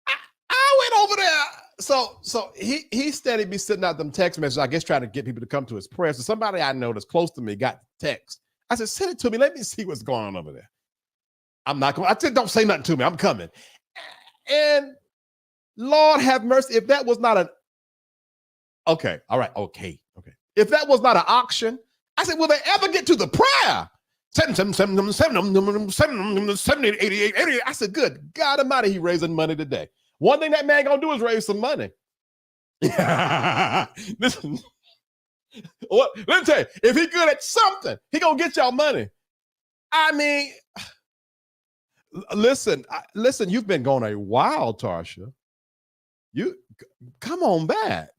I went over there. So he steady be sitting out them text messages, I guess trying to get people to come to his prayers. So somebody I know that's close to me got text. I said, send it to me. Let me see what's going on over there. I'm not going. I said, don't say nothing to me. I'm coming. And Lord have mercy. If that was not an okay, all right, okay. If that was not an auction, I said, will they ever get to the prayer? 70, 88. I said, good God Almighty, he raising money today. One thing that man gonna do is raise some money. Listen, let me tell you, if he good at something, he gonna get y'all money. I mean, listen, you've been going a while, Tarsha. You come on back.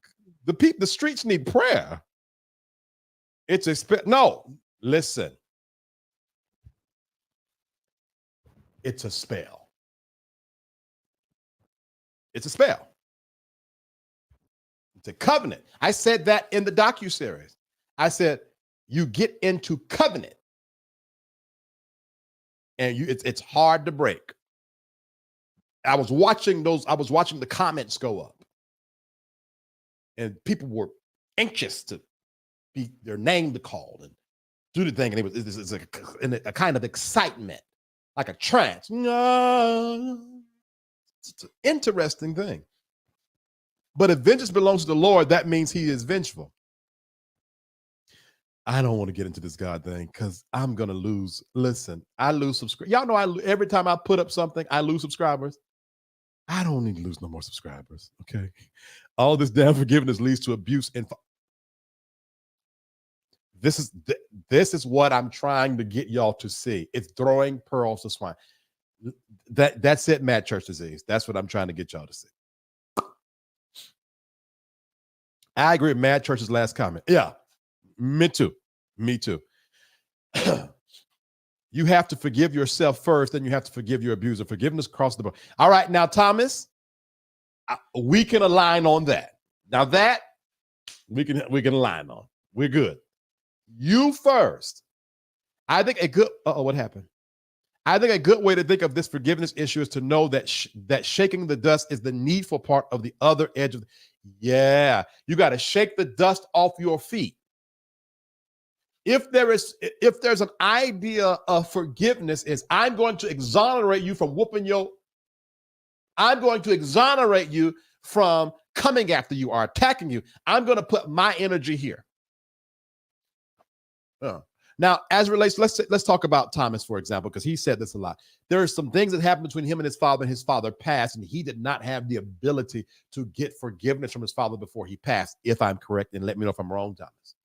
The streets need prayer. No, listen. It's a spell. It's a spell. It's a covenant. I said that in the docuseries. I said, you get into covenant and it's hard to break. I was watching the comments go up and people were anxious to be their name called and do the thing. And it was a kind of excitement, like a trance. It's an interesting thing. But if vengeance belongs to the Lord, that means he is vengeful. I don't want to get into this God thing because I'm going to lose. Listen, I lose subscribers. Y'all know every time I put up something, I lose subscribers. I don't need to lose no more subscribers, okay? All this damn forgiveness leads to abuse. And this is what I'm trying to get y'all to see. It's throwing pearls to swine. That's it, mad church disease. That's what I'm trying to get y'all to see. I agree with Mad Church's last comment. Yeah, me too. You have to forgive yourself first, then you have to forgive your abuser. Forgiveness across the board. All right, now, Thomas, we can align on that. Now that we can align on. We're good. You first. I think a good, what happened? I think a good way to think of this forgiveness issue is to know that that shaking the dust is the needful part of the other edge of yeah, you got to shake the dust off your feet. If there's an idea of forgiveness is I'm going to exonerate you from I'm going to exonerate you from coming after you or attacking you. I'm going to put my energy here. Now, as it relates, let's talk about Thomas, for example, because he said this a lot. There are some things that happened between him and his father passed, and he did not have the ability to get forgiveness from his father before he passed, if I'm correct, and let me know if I'm wrong, Thomas.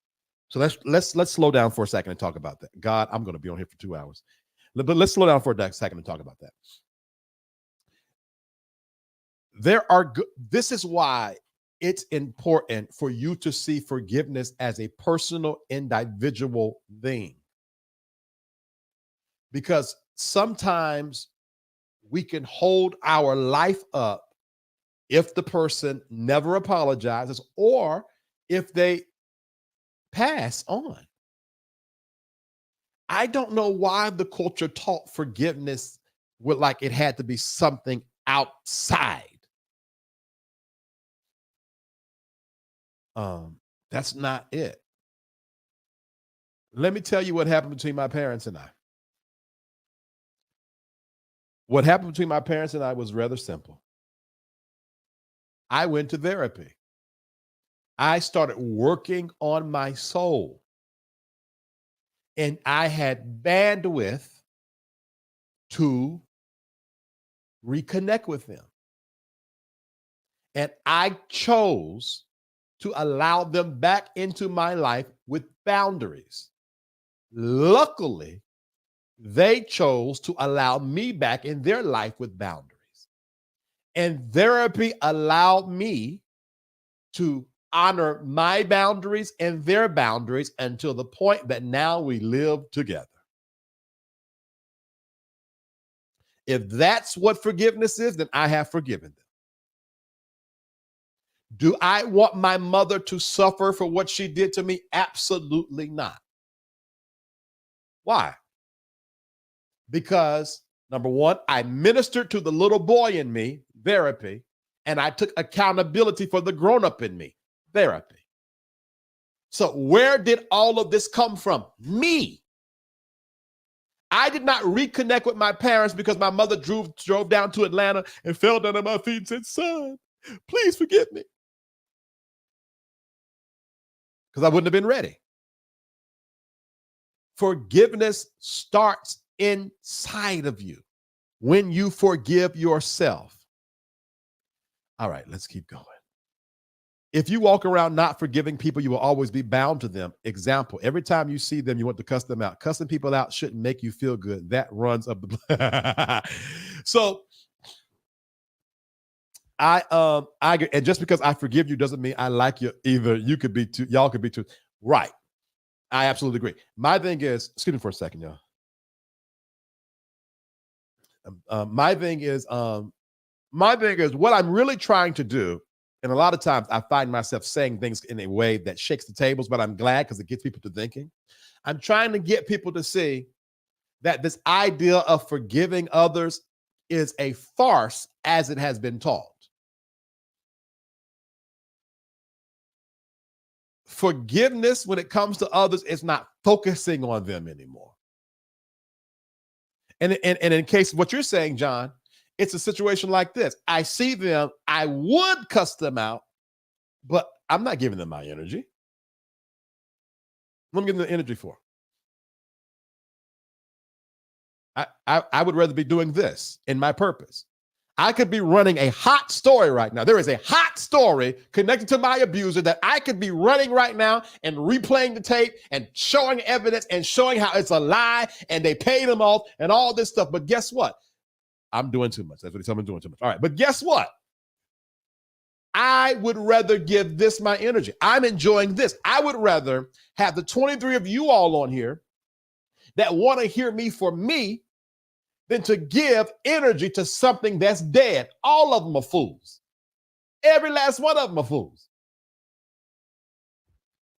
So let's slow down for a second and talk about that. God, I'm going to be on here for 2 hours. But let's slow down for a second and talk about that. This is why it's important for you to see forgiveness as a personal, individual thing. Because sometimes we can hold our life up if the person never apologizes or if they pass on. I don't know why the culture taught forgiveness with like it had to be something outside. That's not it. Let me tell you what happened between my parents and I. What happened between my parents and I was rather simple. I went to therapy. I started working on my soul. And I had bandwidth to reconnect with them. And I chose to allow them back into my life with boundaries. Luckily, they chose to allow me back in their life with boundaries. And therapy allowed me to honor my boundaries and their boundaries until the point that now we live together. If that's what forgiveness is, then I have forgiven them. Do I want my mother to suffer for what she did to me? Absolutely not. Why? because number one, I ministered to the little boy in me, therapy, and I took accountability for the grown-up in me, therapy. So where did all of this come from? Me. I did not reconnect with my parents because my mother drove down to Atlanta and fell down at my feet and said, son, please forgive me. Because I wouldn't have been ready. Forgiveness starts inside of you when you forgive yourself. All right, let's keep going. If you walk around not forgiving people, you will always be bound to them. Example, every time you see them, you want to cuss them out. Cussing people out shouldn't make you feel good. That runs up the So I and just because I forgive you doesn't mean I like you either. You could be too, y'all could be too. Right. I absolutely agree. My thing is, excuse me for a second, y'all. My thing is what I'm really trying to do. And a lot of times I find myself saying things in a way that shakes the tables, but I'm glad because it gets people to thinking. I'm trying to get people to see that this idea of forgiving others is a farce as it has been taught. Forgiveness when it comes to others is not focusing on them anymore. And in case of what you're saying, John, it's a situation like this. I see them, I would cuss them out, but I'm not giving them my energy. What am I giving them the energy for? I would rather be doing this in my purpose. I could be running a hot story right now. There is a hot story connected to my abuser that I could be running right now and replaying the tape and showing evidence and showing how it's a lie and they paid him off and all this stuff. But guess what? I'm doing too much. That's what he's telling me, doing too much. All right. But guess what? I would rather give this my energy. I'm enjoying this. I would rather have the 23 of you all on here that want to hear me for me than to give energy to something that's dead. All of them are fools. Every last one of them are fools.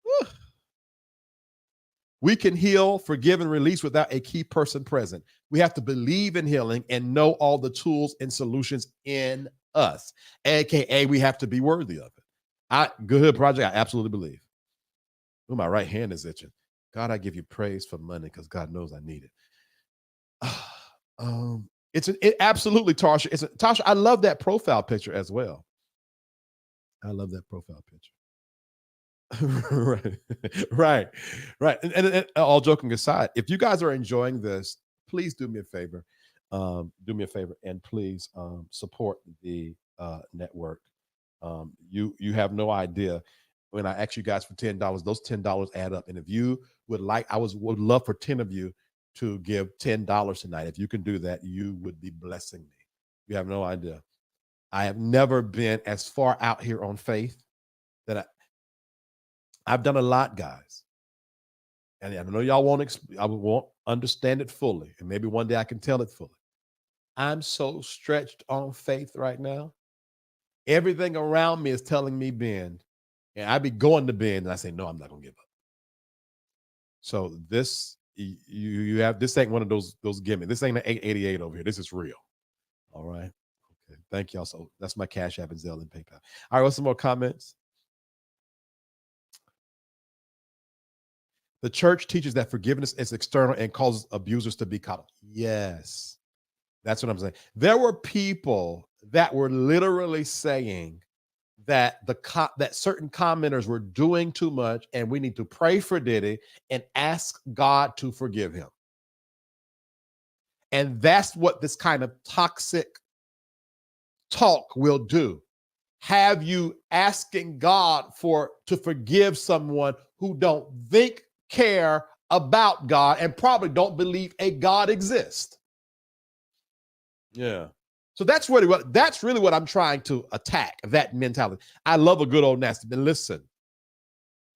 Whew. We can heal, forgive, and release without a key person present. We have to believe in healing and know all the tools and solutions in us, AKA we have to be worthy of it. Good Hood Project, I absolutely believe. Ooh, my right hand is itching. God, I give you praise for money because God knows I need it. It absolutely, Tasha. Tasha, I love that profile picture as well. I love that profile picture. right. And all joking aside, if you guys are enjoying this, please do me a favor. And please support the network. You have no idea. When I ask you guys for $10, those $10 add up. And if you would like, would love for 10 of you to give $10 tonight. If you can do that, you would be blessing me. You have no idea. I have never been as far out here on faith that I've done a lot, guys. And I know y'all won't understand it fully. And maybe one day I can tell it fully. I'm so stretched on faith right now. Everything around me is telling me bend. And I be going to bend and I say, no, I'm not going to give up. So this, you have, this ain't one of those gimmicks. This ain't an 888 over here. This is real. All right. Okay. Thank y'all. So that's my Cash App and Zelle and PayPal. All right. What's some more comments? The church teaches that forgiveness is external and causes abusers to be caught. Yes. That's what I'm saying. There were people that were literally saying that that certain commenters were doing too much and we need to pray for Diddy and ask God to forgive him. And that's what this kind of toxic talk will do. Have you asking God to forgive someone who don't think, care about God, and probably don't believe a God exists. Yeah. So that's really what I'm trying to attack, that mentality. I love a good old nasty, but listen,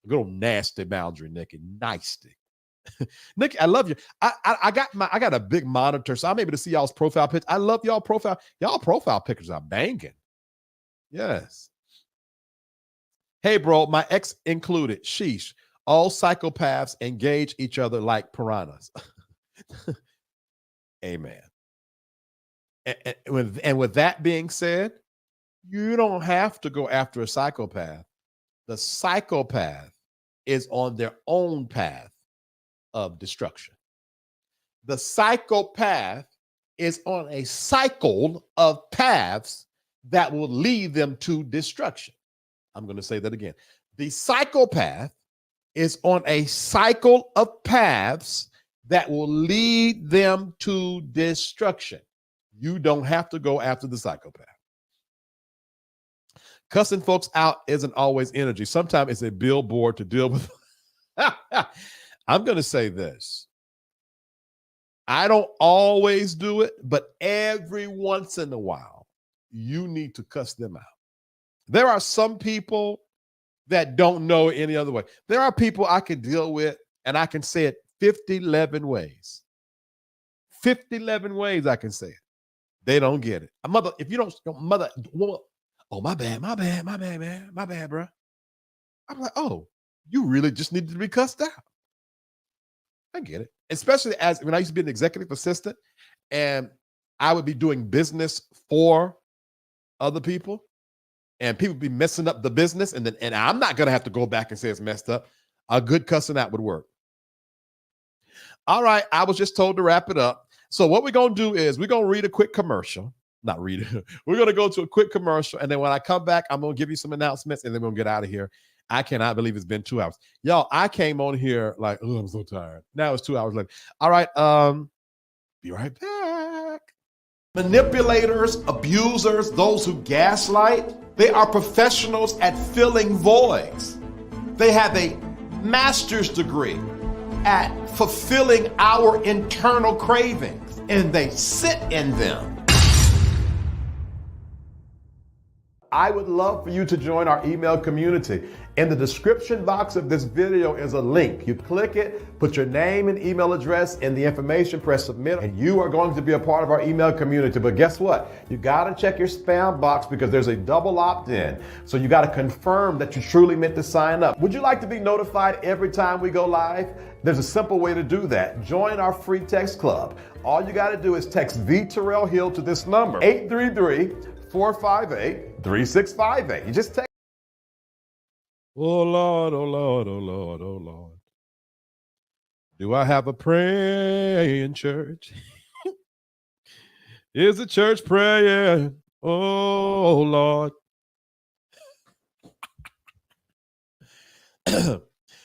a good old nasty boundary, Nikki. Nasty. Nikki, I love you. I got a big monitor, so I'm able to see y'all's profile pictures. I love y'all profile. Y'all profile pictures are banging. Yes. Hey, bro, my ex included. Sheesh. All psychopaths engage each other like piranhas. Amen. And with that being said, you don't have to go after a psychopath. The psychopath is on their own path of destruction. The psychopath is on a cycle of paths that will lead them to destruction. I'm going to say that again. The psychopath is on a cycle of paths that will lead them to destruction. You don't have to go after the psychopath. Cussing folks out isn't always energy. Sometimes it's a billboard to deal with. I'm going to say this. I don't always do it, but every once in a while, you need to cuss them out. There are some people that don't know any other way. There are people I can deal with, and I can say it 11 ways. 11 ways I can say it. They don't get it. Mother, if you don't, mother, oh, my bad, man. My bad, bro. I'm like, oh, you really just needed to be cussed out. I get it. Especially when I used to be an executive assistant and I would be doing business for other people and people be messing up the business. And I'm not going to have to go back and say it's messed up. A good cussing out would work. All right. I was just told to wrap it up. So what we're going to do is we're going to read a quick commercial. Not read it. We're going to go to a quick commercial. And then when I come back, I'm going to give you some announcements and then we'll get out of here. I cannot believe it's been 2 hours. Y'all, I came on here like, oh, I'm so tired. Now it's 2 hours later. All right. Be right back. Manipulators, abusers, those who gaslight, they are professionals at filling voids. They have a master's degree at fulfilling our internal cravings, and they sit in them. I would love for you to join our email community. In the description box of this video is a link. You click it, put your name and email address in the information, press submit, and you are going to be a part of our email community. But guess what? You got to check your spam box because there's a double opt-in. So you got to confirm that you truly meant to sign up. Would you like to be notified every time we go live? There's a simple way to do that. Join our free text club. All you got to do is text V Terrell Hill to this number, 833-458-3658. You just text. Oh Lord, oh Lord, oh Lord, oh Lord. Do I have a praying church? Is the church praying? Oh Lord.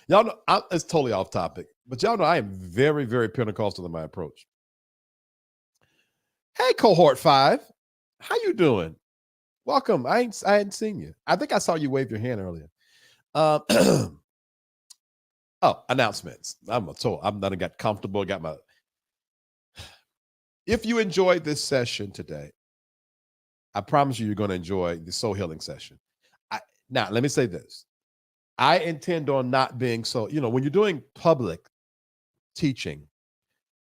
Y'all know, it's totally off topic, but y'all know I am very, very Pentecostal in my approach. Hey, cohort 5, how you doing? Welcome. I hadn't seen you. I think I saw you wave your hand earlier. Oh, announcements. I'm done. Got comfortable. Got my. If you enjoyed this session today, I promise you're going to enjoy the soul healing session. Now, let me say this. I intend on not being so, when you're doing public teaching,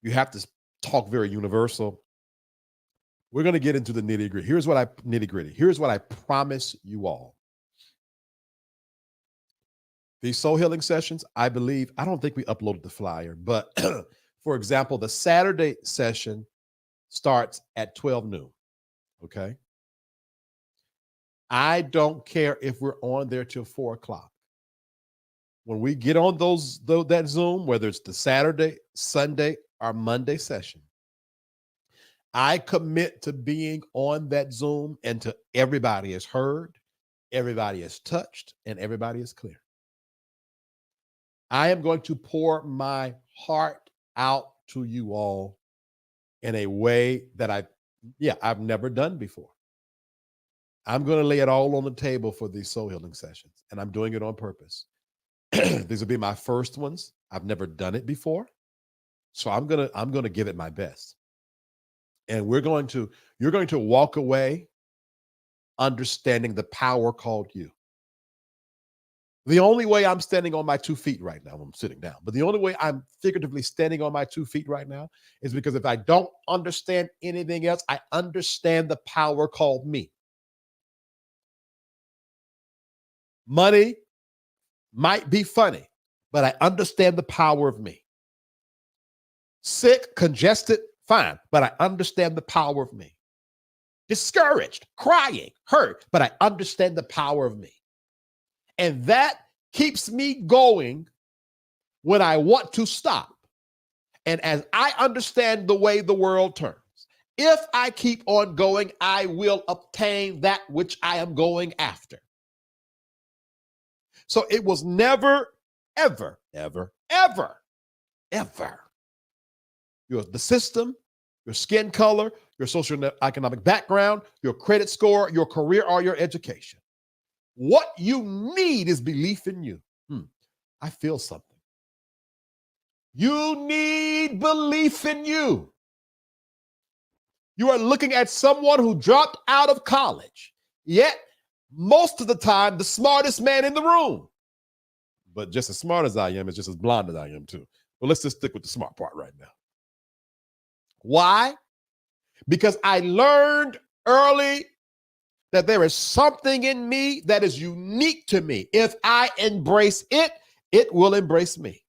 you have to talk very universal. We're going to get into the nitty-gritty. Here's what I promise you all. These soul healing sessions, I don't think we uploaded the flyer, but for example, the Saturday session starts at 12 noon. Okay. I don't care if we're on there till 4 o'clock. When we get on that Zoom, whether it's the Saturday, Sunday, or Monday session, I commit to being on that Zoom until everybody is heard, everybody is touched, and everybody is clear. I am going to pour my heart out to you all in a way that I've never done before. I'm going to lay it all on the table for these soul healing sessions, and I'm doing it on purpose. These will be my first ones. I've never done it before. So I'm going to give it my best. And you're going to walk away understanding the power called you. The only way I'm standing on my 2 feet right now, I'm sitting down, but the only way I'm figuratively standing on my 2 feet right now is because if I don't understand anything else, I understand the power called me. Money might be funny, but I understand the power of me. Sick, congested, Fine, but I understand the power of me. Discouraged, crying, hurt, but I understand the power of me. And that keeps me going when I want to stop. And as I understand the way the world turns, if I keep on going, I will obtain that which I am going after. So it was never, ever, ever, ever, ever the system, your skin color, your socioeconomic background, your credit score, your career, or your education. What you need is belief in you. I feel something. You need belief in you. You are looking at someone who dropped out of college, yet most of the time the smartest man in the room. But just as smart as I am is just as blonde as I am too. But let's just stick with the smart part right now. Why? Because I learned early that there is something in me that is unique to me. If I embrace it, it will embrace me.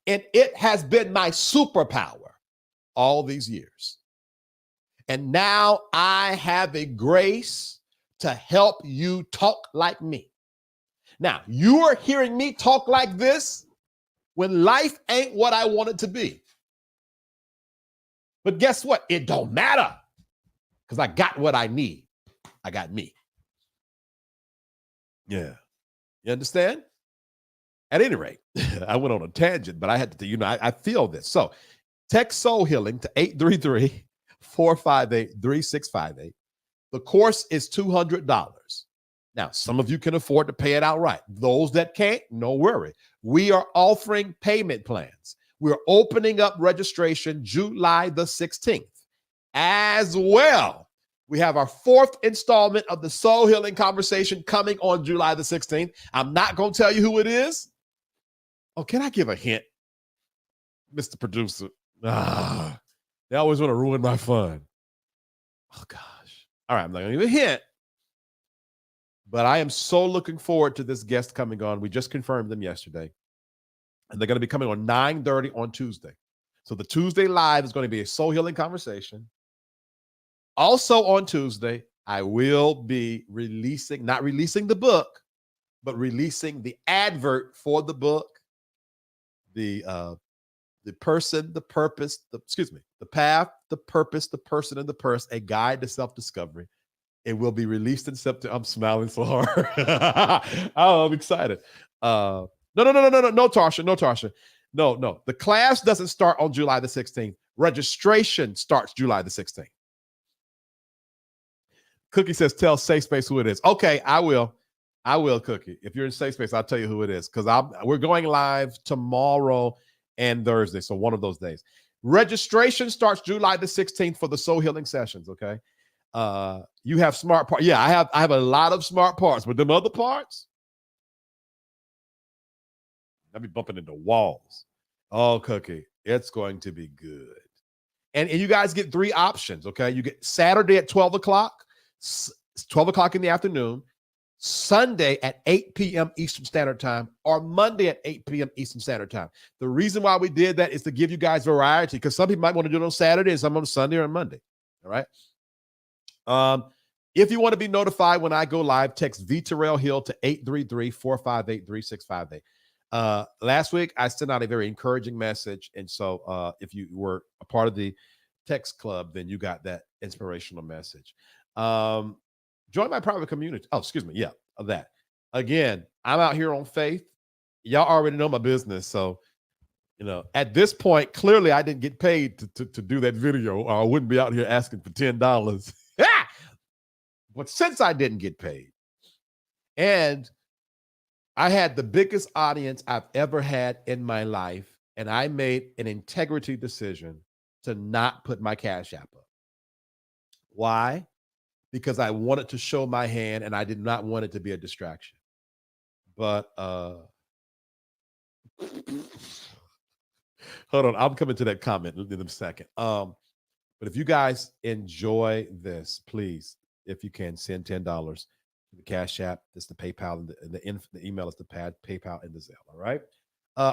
And it has been my superpower all these years. And now I have a grace to help you talk like me. Now, you are hearing me talk like this when life ain't what I want it to be. But guess what? It don't matter because I got what I need. I got me. Yeah. You understand? At any rate, I went on a tangent, but I had to, I feel this. So text Soul Healing to 833-458-3658. The course is $200. Now, some of you can afford to pay it outright. Those that can't, no worry. We are offering payment plans. We're opening up registration July the 16th. As well, we have our fourth installment of the Soul Healing Conversation coming on July the 16th. I'm not going to tell you who it is. Oh, can I give a hint? Mr. Producer. They always want to ruin my fun. Oh, gosh. All right, I'm not going to give a hint. But I am so looking forward to this guest coming on. We just confirmed them yesterday. And they're going to be coming on 9:30 on Tuesday. So the Tuesday live is going to be a Soul Healing Conversation. Also on Tuesday, I will be not releasing the book, but releasing the advert for the book, the person, the purpose, the path, the purpose, the person, and the purse, a guide to self-discovery. It will be released in September. I'm smiling so hard. I'm excited. No, Tarsha. No. The class doesn't start on July the 16th. Registration starts July the 16th. Cookie says, tell Safe Space who it is. Okay, I will, Cookie. If you're in Safe Space, I'll tell you who it is because we're going live tomorrow and Thursday, so one of those days. Registration starts July the 16th for the Soul Healing Sessions, okay? You have smart parts. Yeah, I have a lot of smart parts, but them other parts, I'll be bumping into walls. Oh, Cookie, it's going to be good. And you guys get 3 options, okay? You get Saturday at 12 o'clock, 12 o'clock in the afternoon, Sunday at 8 p.m. Eastern Standard Time, or Monday at 8 p.m. Eastern Standard Time. The reason why we did that is to give you guys variety because some people might want to do it on Saturday and some on Sunday or on Monday, all right? If you want to be notified when I go live, text V Terrell Hill to 833-458-3658. Last week, I sent out a very encouraging message. And so if you were a part of the text club, then you got that inspirational message. Join my private community. Oh, excuse me. Yeah, of that. Again, I'm out here on faith. Y'all already know my business. So, at this point, clearly I didn't get paid to do that video or I wouldn't be out here asking for $10. But since I didn't get paid and I had the biggest audience I've ever had in my life, and I made an integrity decision to not put my Cash App up. Why? Because I wanted to show my hand and I did not want it to be a distraction. But hold on, I'm coming to that comment in a second. But if you guys enjoy this, please, if you can, send $10 to the Cash App. It's the PayPal and the email is the PayPal and the Zelle. All right.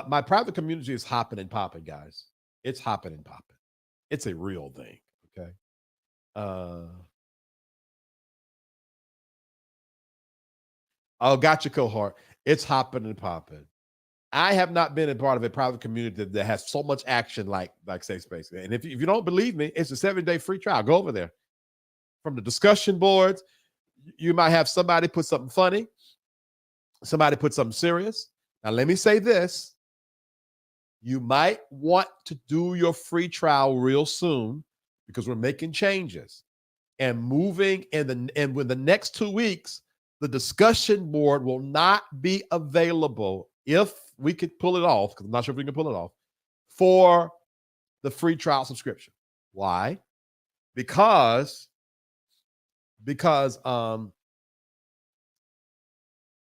My private community is hopping and popping, guys. It's hopping and popping. It's a real thing. Okay. Oh, got your cohort. It's hopping and popping. I have not been a part of a private community that has so much action like Safe Space. And if you don't believe me, it's a 7-day free trial. Go over there. From the discussion boards, you might have somebody put something funny, somebody put something serious. Now, let me say this. You might want to do your free trial real soon because we're making changes and moving and with the next 2 weeks, the discussion board will not be available if we could pull it off, because I'm not sure if we can pull it off, for the free trial subscription. Why? Because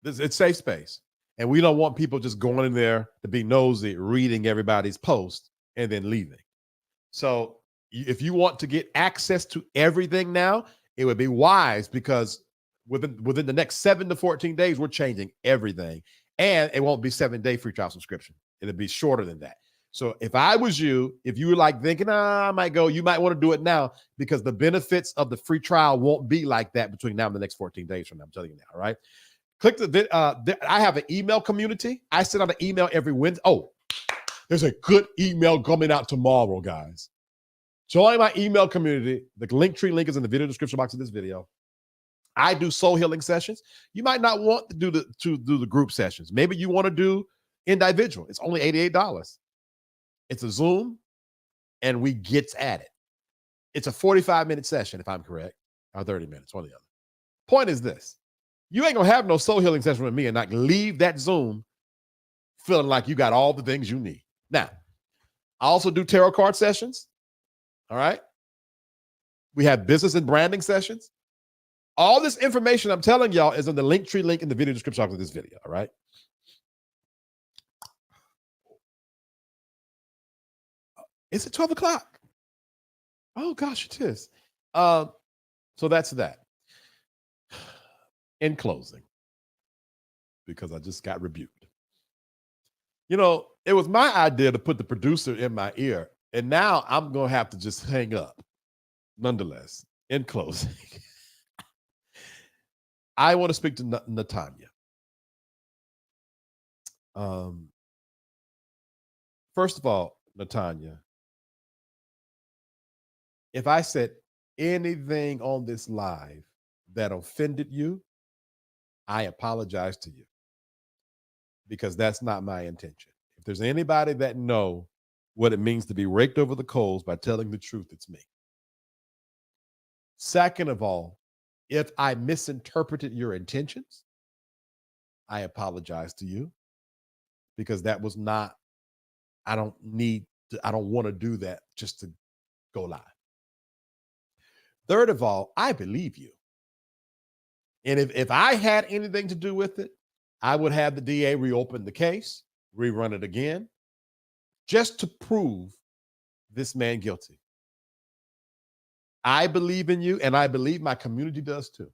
it's safe space. And we don't want people just going in there to be nosy, reading everybody's post and then leaving. So if you want to get access to everything now, it would be wise, because within the next 7 to 14 days, we're changing everything. And it won't be 7-day free trial subscription. It'll be shorter than that. So if I was you, if you were like thinking, I might go, you might want to do it now, because the benefits of the free trial won't be like that between now and the next 14 days from now. I'm telling you now, all right? Click I have an email community. I send out an email every Wednesday. Oh, there's a good email coming out tomorrow, guys. Join my email community. The Linktree link is in the video description box of this video. I do soul healing sessions. You might not want to do the group sessions. Maybe you want to do individual. It's only $88. It's a Zoom, and we get at it. It's a 45-minute session, if I'm correct, or 30 minutes, one or the other. Point is this. You ain't going to have no soul healing session with me and not leave that Zoom feeling like you got all the things you need. Now, I also do tarot card sessions. All right. We have business and branding sessions. All this information I'm telling y'all is in the Linktree link in the video description of this video. All right. Is it 12 o'clock? Oh, gosh, it is. So that's that. In closing, because I just got rebuked. You know, it was my idea to put the producer in my ear, and now I'm going to have to just hang up. Nonetheless, in closing, I want to speak to Natania. First of all, Natania, if I said anything on this live that offended you, I apologize to you, because that's not my intention. If there's anybody that know what it means to be raked over the coals by telling the truth, it's me. Second of all, if I misinterpreted your intentions, I apologize to you, because that was not, I don't want to do that just to go live. Third of all, I believe you. And if I had anything to do with it, I would have the DA reopen the case, rerun it again, just to prove this man guilty. I believe in you, and I believe my community does too.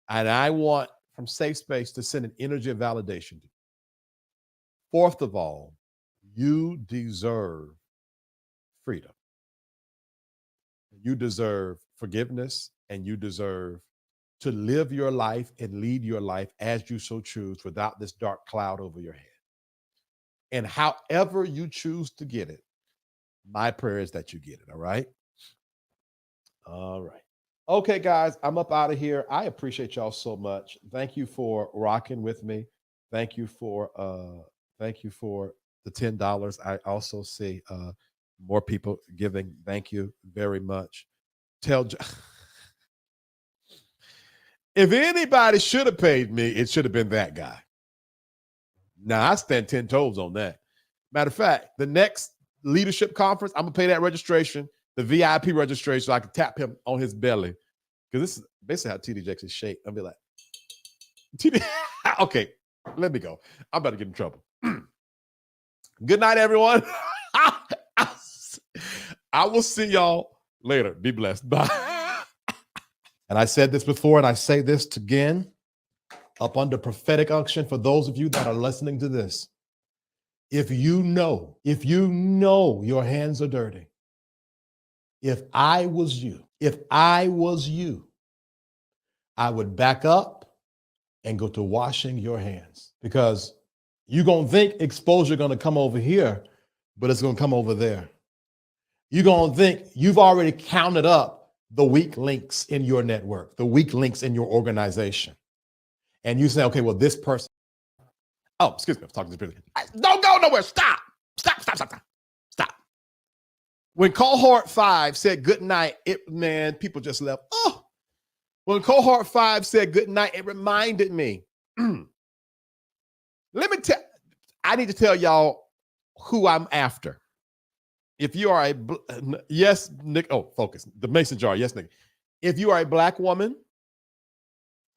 And I want, from Safe Space, to send an energy of validation to you. Fourth of all, you deserve freedom. You deserve forgiveness, and you deserve to live your life and lead your life as you so choose, without this dark cloud over your head. And however you choose to get it, my prayer is that you get it. All right. All right. Okay, guys, I'm up out of here. I appreciate y'all so much. Thank you for rocking with me. Thank you for the $10. I also see more people giving. Thank you very much. If anybody should have paid me, it should have been that guy. Now, I stand 10 toes on that. Matter of fact, the next leadership conference, I'm going to pay that registration, the VIP registration, so I can tap him on his belly. Because this is basically how TD Jakes is shaped. I'll be like, TD, okay, let me go. I'm about to get in trouble. Good night, everyone. I will see y'all later. Be blessed. Bye. And I said this before, and I say this again, up under prophetic unction for those of you that are listening to this. if you know your hands are dirty, if I was you, I would back up and go to washing your hands, because you're going to think exposure going to come over here, but it's going to come over there. You're going to think you've already counted up the weak links in your network, the weak links in your organization. And you say, okay, well, this person, oh, excuse me, I'm talking to this person. Don't go nowhere. Stop. When cohort 5 said good night, people just left. Oh, when cohort 5 said good night, it reminded me. I need to tell y'all who I'm after. If you are yes, Nick, oh, focus, the mason jar, yes, Nick. If you are a Black woman,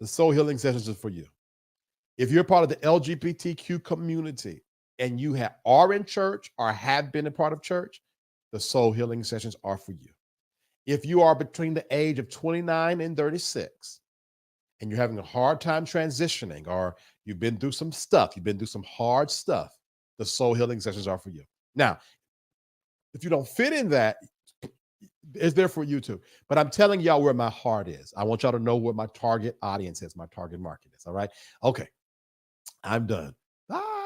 the soul healing sessions are for you. If you're part of the LGBTQ community and you are in church or have been a part of church, the soul healing sessions are for you. If you are between the age of 29 and 36 and you're having a hard time transitioning, or you've been through some stuff, you've been through some hard stuff, the soul healing sessions are for you. Now, if you don't fit in that, it's there for you too. But I'm telling y'all where my heart is. I want y'all to know what my target audience is, my target market is. All right. Okay. I'm done. Bye.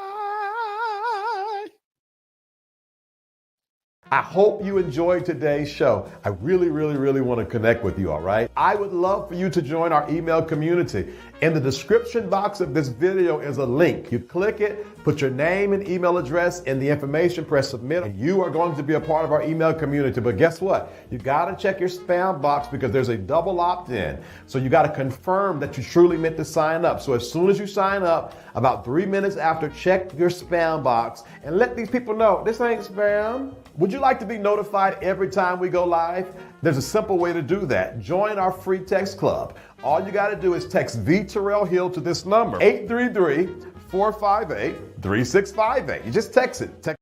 I hope you enjoyed today's show. I really, really, really want to connect with you, all right? I would love for you to join our email community. In the description box of this video is a link. You click it, put your name and email address in the information, press submit, and you are going to be a part of our email community. But guess what? You got to check your spam box, because there's a double opt-in. So you got to confirm that you truly meant to sign up. So as soon as you sign up, about 3 minutes after, check your spam box and let these people know this ain't spam. Would you like to be notified every time we go live? There's a simple way to do that. Join our free text club. All you got to do is text V Terrell Hill to this number, 833-458-3658. You just text it.